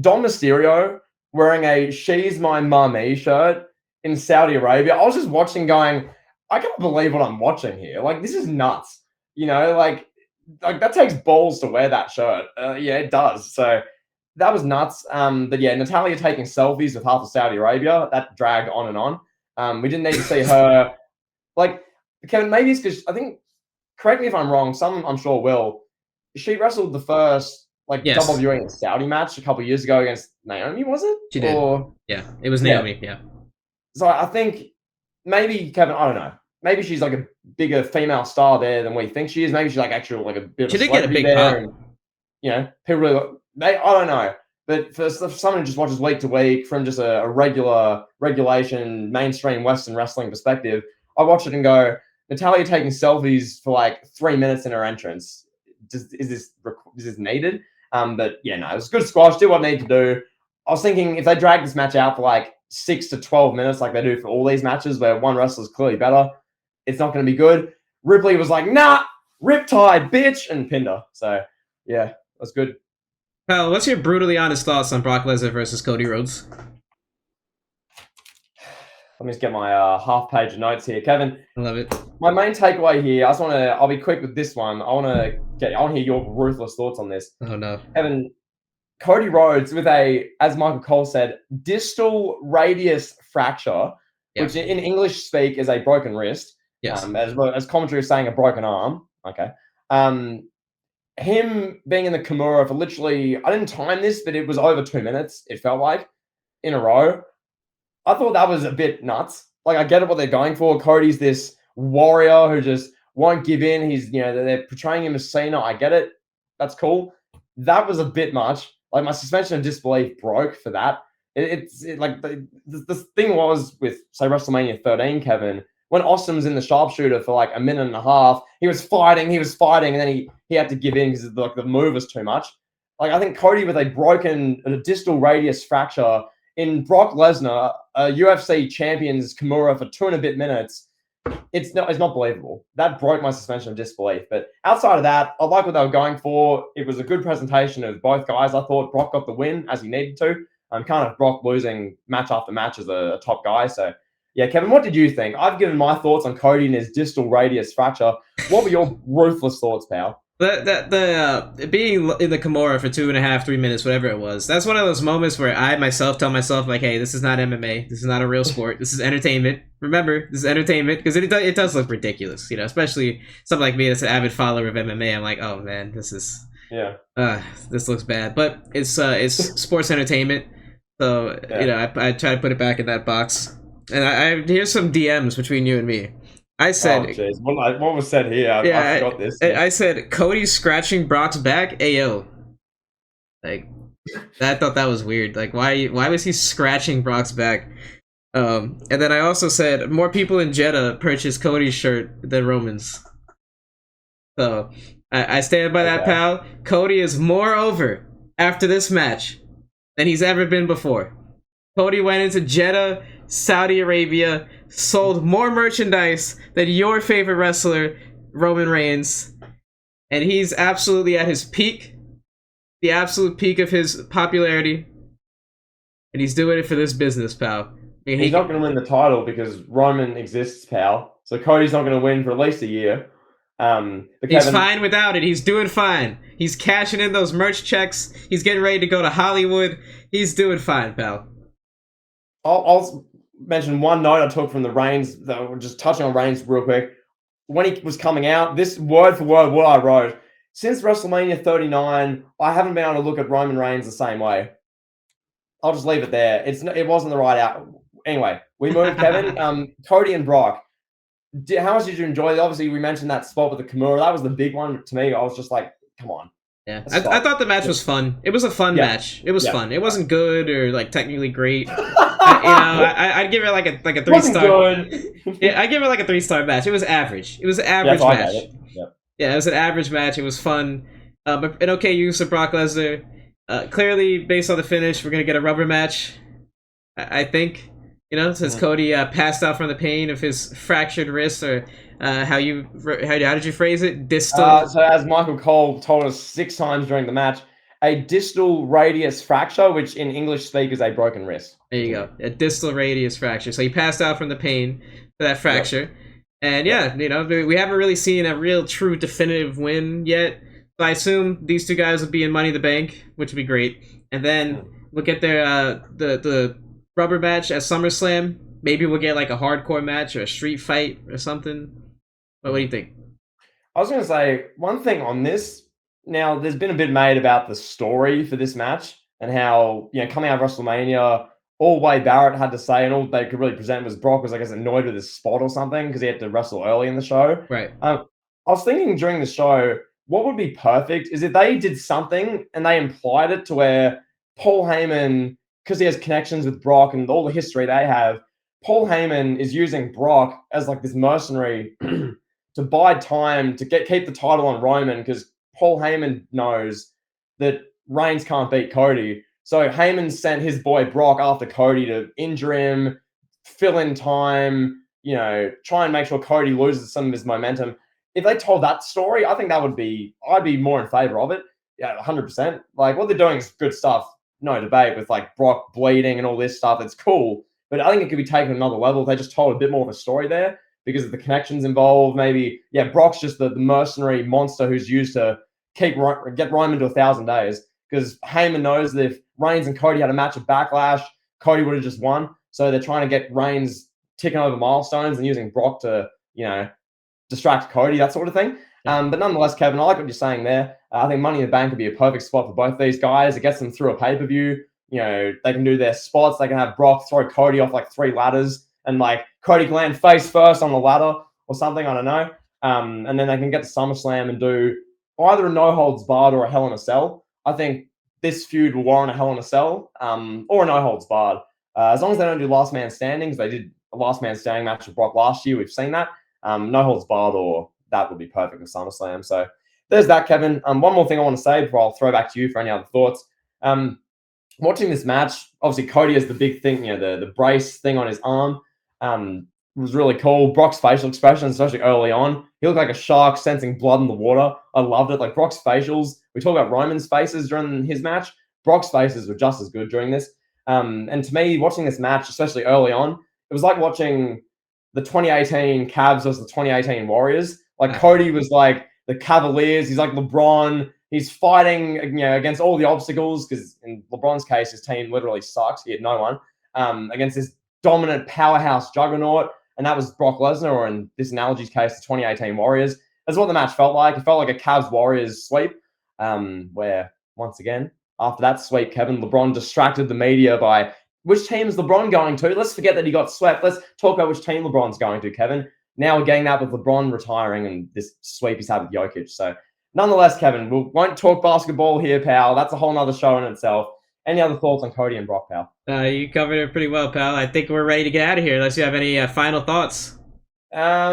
Dom Mysterio wearing a She's My Mummy shirt in Saudi Arabia. I was just watching going, I can't believe what I'm watching here. Like, this is nuts. Like that takes balls to wear that shirt. Yeah, it does. So that was nuts. But yeah, Natalya taking selfies with half of Saudi Arabia, that dragged on and on. We didn't need to see her. Like, Kevin, maybe it's because I think, correct me if I'm wrong, some I'm sure will. she wrestled the first Yes. WWE in Saudi match a couple of years ago against Naomi, was it? She did. Or Yeah, it was Naomi. Yeah. so I think maybe Kevin, I don't know. Maybe she's like a bigger female star there than we think she is. Maybe she's like actually like a bit She of a did get a celebrity big there, pop. and people really, I don't know. But for someone who just watches week to week from just a regulation mainstream Western wrestling perspective, I watch it and go, Natalia taking selfies for like 3 minutes in her entrance. Is this needed? But yeah, no, it was a good squash. Did what I need to do. I was thinking if they drag this match out for like 6 to 12 minutes, like they do for all these matches, where one wrestler's clearly better, it's not going to be good. Ripley was like, nah, riptide, bitch, and pinned her. So yeah, that's good. Pal, what's your brutally honest thoughts on Brock Lesnar versus Cody Rhodes? Let me just get my half-page of notes here, Kevin. I love it. My main takeaway here, I'll be quick with this one. I want to hear your ruthless thoughts on this. Oh no, Kevin, Cody Rhodes with as Michael Cole said, distal radius fracture, which in English speak is a broken wrist. Yes. As commentary is saying, a broken arm. Okay. Him being in the Kimura for literally, I didn't time this, but it was over 2 minutes, it felt like, in a row. I thought that was a bit nuts. Like, I get it what they're going for. Cody's this warrior who just won't give in. He's, they're portraying him as Cena. I get it. That's cool. That was a bit much. Like, my suspension of disbelief broke for that. The thing was with, say, WrestleMania 13, Kevin, when Austin was in the sharpshooter for like a minute and a half, he was fighting, and then he had to give in because the move was too much. Like, I think Cody with a distal radius fracture in Brock Lesnar, a UFC champion's Kimura for 2 and a bit minutes, it's not believable. That broke my suspension of disbelief. But outside of that, I like what they were going for. It was a good presentation of both guys. I thought Brock got the win as he needed to. Kind of Brock losing match after match as a top guy. So yeah, Kevin, what did you think? I've given my thoughts on Cody and his distal radius fracture. What were your ruthless thoughts, pal? The being in the Kimura for 2.5, 3 minutes, whatever it was, that's one of those moments where I myself tell myself, like, hey, this is not MMA. This is not a real sport. This is entertainment. Remember, this is entertainment, because it does look ridiculous, especially something like me that's an avid follower of MMA. I'm like, oh man, this looks bad. But it's sports entertainment. So, I try to put it back in that box. And here's some DMs between you and me. I said, what was said here? I forgot this. I said, Cody's scratching Brock's back. Ayo. Like, I thought that was weird. Like, why was he scratching Brock's back? And then I also said, more people in Jeddah purchased Cody's shirt than Roman's. So, I stand by that, pal. Cody is more over after this match than he's ever been before. Cody went into Jeddah, Saudi Arabia, sold more merchandise than your favorite wrestler, Roman Reigns. And he's absolutely at his peak. The absolute peak of his popularity. And he's doing it for this business, pal. He's not going to win the title because Roman exists, pal. So Cody's not going to win for at least a year. He's fine without it. He's doing fine. He's cashing in those merch checks. He's getting ready to go to Hollywood. He's doing fine, pal. I'll mention one note I took from the Reigns, just touching on Reigns real quick. When he was coming out, this word for word what I wrote. Since WrestleMania 39, I haven't been able to look at Roman Reigns the same way. I'll just leave it there. It wasn't the right out. Anyway, we moved, Kevin. Cody and Brock. How much did you enjoy it? Obviously, we mentioned that spot with the Kimura. That was the big one to me. I was just like, come on. Yeah, I thought the match was fun. It was a fun match. It was fun. It wasn't good or like technically great. I'd give it like a 3-star. Yeah, I'd give it like a 3-star match. It was average. It was an average match. Yeah, it was an average match. It was fun. But an okay use of Brock Lesnar. Clearly, based on the finish, we're gonna get a rubber match. I think. Since Cody passed out from the pain of his fractured wrist, or how did you phrase it? Distal. So as Michael Cole told us 6 times during the match, a distal radius fracture, which in English speak is a broken wrist. There you go, a distal radius fracture. So he passed out from the pain for that fracture, and we haven't really seen a real, true, definitive win yet. So I assume these two guys will be in Money in the Bank, which would be great, and then we'll get their the rubber match at SummerSlam. Maybe we'll get like a hardcore match or a street fight or something. But what do you think? I was going to say one thing on this. Now, there's been a bit made about the story for this match and how, coming out of WrestleMania, all Wade Barrett had to say and all they could really present was Brock was, I guess, annoyed with his spot or something because he had to wrestle early in the show. Right. I was thinking during the show, what would be perfect is if they did something and they implied it to where Paul Heyman, because he has connections with Brock and all the history they have, Paul Heyman is using Brock as like this mercenary to buy time to keep the title on Roman because Paul Heyman knows that Reigns can't beat Cody. So Heyman sent his boy Brock after Cody to injure him, fill in time, try and make sure Cody loses some of his momentum. If they told that story, I think I'd be more in favor of it. Yeah, 100%. Like what they're doing is good stuff, no debate, with like Brock bleeding and all this stuff. It's cool. But I think it could be taken another level if they just told a bit more of a story there because of the connections involved. Maybe, Brock's just the mercenary monster who's used to get Roman to 1,000 days because Heyman knows that if Reigns and Cody had a match at Backlash, Cody would have just won. So they're trying to get Reigns ticking over milestones and using Brock to, distract Cody, that sort of thing. But nonetheless, Kevin, I like what you're saying there. I think Money in the Bank would be a perfect spot for both these guys. It gets them through a pay-per-view. They can do their spots. They can have Brock throw Cody off like 3 ladders and like Cody can land face first on the ladder or something. I don't know. And then they can get to SummerSlam and do either a no holds barred or a Hell in a Cell. I think this feud will warrant a Hell in a Cell or a no holds barred. As long as they don't do last man standing, because they did a last man standing match with Brock last year. We've seen that. No holds barred or that would be perfect for SummerSlam. So there's that, Kevin. One more thing I want to say before I'll throw back to you for any other thoughts. Watching this match, obviously Cody has the big thing, the brace thing on his arm. Was really cool. Brock's facial expressions, especially early on, he looked like a shark sensing blood in the water. I loved it. Like Brock's facials, we talk about Roman's faces during his match. Brock's faces were just as good during this. And to me, watching this match, especially early on, it was like watching the 2018 Cavs versus the 2018 Warriors. Like Cody was like the Cavaliers. He's like LeBron. He's fighting, against all the obstacles because in LeBron's case, his team literally sucks. He had no one against this dominant powerhouse juggernaut, and that was Brock Lesnar, or in this analogy's case, the 2018 Warriors. That's what the match felt like. It felt like a Cavs-Warriors sweep, where, once again, after that sweep, Kevin, LeBron distracted the media by which team is LeBron going to? Let's forget that he got swept. Let's talk about which team LeBron's going to, Kevin. Now we're getting that with LeBron retiring and this sweep he's had with Jokic. So nonetheless, Kevin, we won't talk basketball here, pal. That's a whole nother show in itself. Any other thoughts on Cody and Brock, pal? You covered it pretty well, pal. I think we're ready to get out of here unless you have any final thoughts. I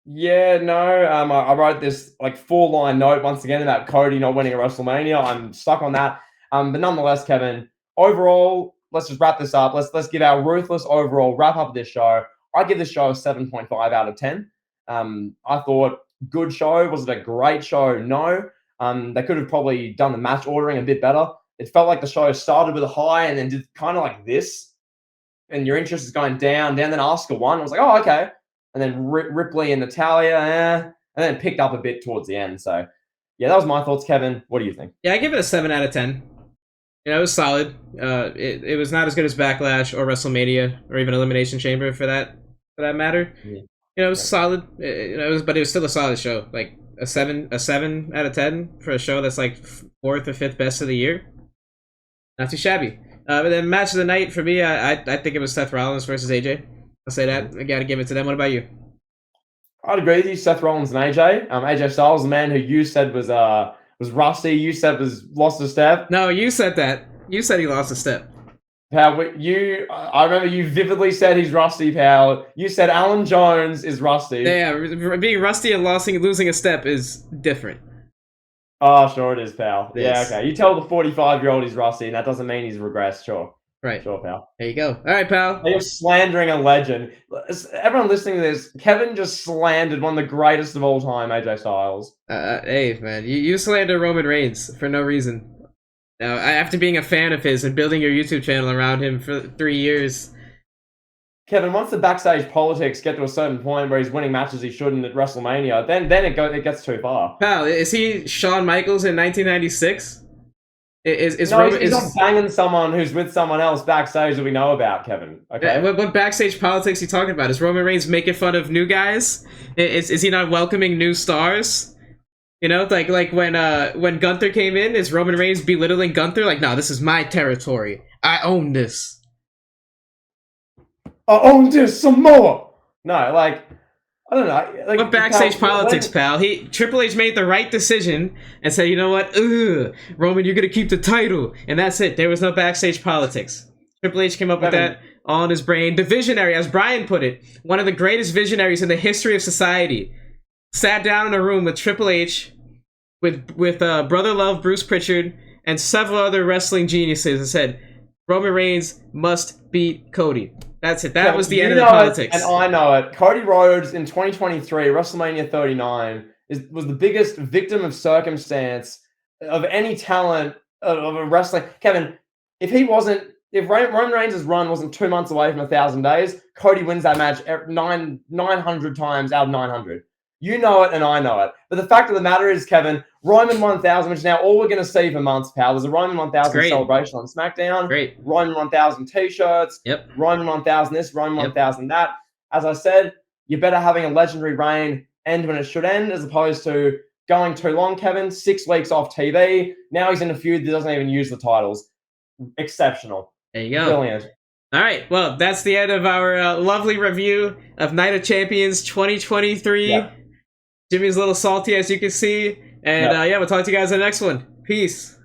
wrote this like 4-line note once again about Cody not winning a WrestleMania. I'm stuck on that. But nonetheless, Kevin, overall, let's just wrap this up. Let's give our ruthless overall wrap up of this show. I give this show a 7.5 out of 10. I thought good show. Was it a great show? No. They could have probably done the match ordering a bit better. It felt like the show started with a high and then did kind of like this. And your interest is going down, then Asuka won. I was like, oh, okay. And then Ripley and Natalia, and then it picked up a bit towards the end. So, yeah, that was my thoughts, Kevin. What do you think? Yeah, I give it a 7 out of 10. It was solid. It was not as good as Backlash or WrestleMania or even Elimination Chamber for that matter. Yeah. It was solid. But it was still a solid show. Like a 7 out of 10 for a show that's like 4th or 5th best of the year. Not too shabby. But then match of the night for me, I think it was Seth Rollins versus AJ. I'll say that. I got to give it to them. What about you? I'd agree with you, Seth Rollins and AJ. AJ Styles, the man who you said was rusty. You said was lost a step. No, you said that. You said he lost a step. Pal, I remember you vividly said he's rusty, pal. You said Alan Jones is rusty. Yeah, being rusty and losing a step is different. Oh, sure it is, pal. Yes. Yeah, okay. You tell the 45-year-old he's rusty, and that doesn't mean he's regressed. Sure. Right. Sure, pal. There you go. All right, pal. You're slandering a legend. Everyone listening to this, Kevin just slandered one of the greatest of all time, AJ Styles. Hey, man, you slander Roman Reigns for no reason. Now, after being a fan of his and building your YouTube channel around him for 3 years. Kevin, once the backstage politics get to a certain point where he's winning matches he shouldn't at WrestleMania, then it gets too far. Pal, is he Shawn Michaels in 1996? He's not banging someone who's with someone else backstage that we know about, Kevin. Okay. What backstage politics are you talking about? Is Roman Reigns making fun of new guys? Is he not welcoming new stars? You know, like when Gunther came in, is Roman Reigns belittling Gunther? Like, no, this is my territory. I own this. I own this some more. No, like, I don't know. Like, What backstage politics, pal? Triple H made the right decision and said, you know what? Roman, you're gonna keep the title, and that's it. There was no backstage politics. Triple H came up with that all in his brain. The visionary, as Brian put it, one of the greatest visionaries in the history of society, sat down in a room with Triple H, with Brother Love, Bruce Pritchard, and several other wrestling geniuses, and said, Roman Reigns must beat Cody. That's it. That was the end of the politics. And I know it. Cody Rhodes in 2023, WrestleMania 39, was the biggest victim of circumstance of any talent of a wrestling. Kevin, if Roman Reigns' run wasn't 2 months away from 1,000 days, Cody wins that match 900 times out of 900. You know it, and I know it. But the fact of the matter is, Kevin, Roman 1000, which is now all we're going to see for months, pal. There's a Roman 1000 celebration on SmackDown. Great. Roman 1000 t-shirts. Yep. Roman 1000 this, Roman 1000 that. As I said, you're better having a legendary reign end when it should end, as opposed to going too long, Kevin. 6 weeks off TV. Now he's in a feud that doesn't even use the titles. Exceptional. There you go. Brilliant. All right. Well, that's the end of our lovely review of Night of Champions 2023. Yeah. Jimmy's a little salty, as you can see. And we'll talk to you guys in the next one. Peace.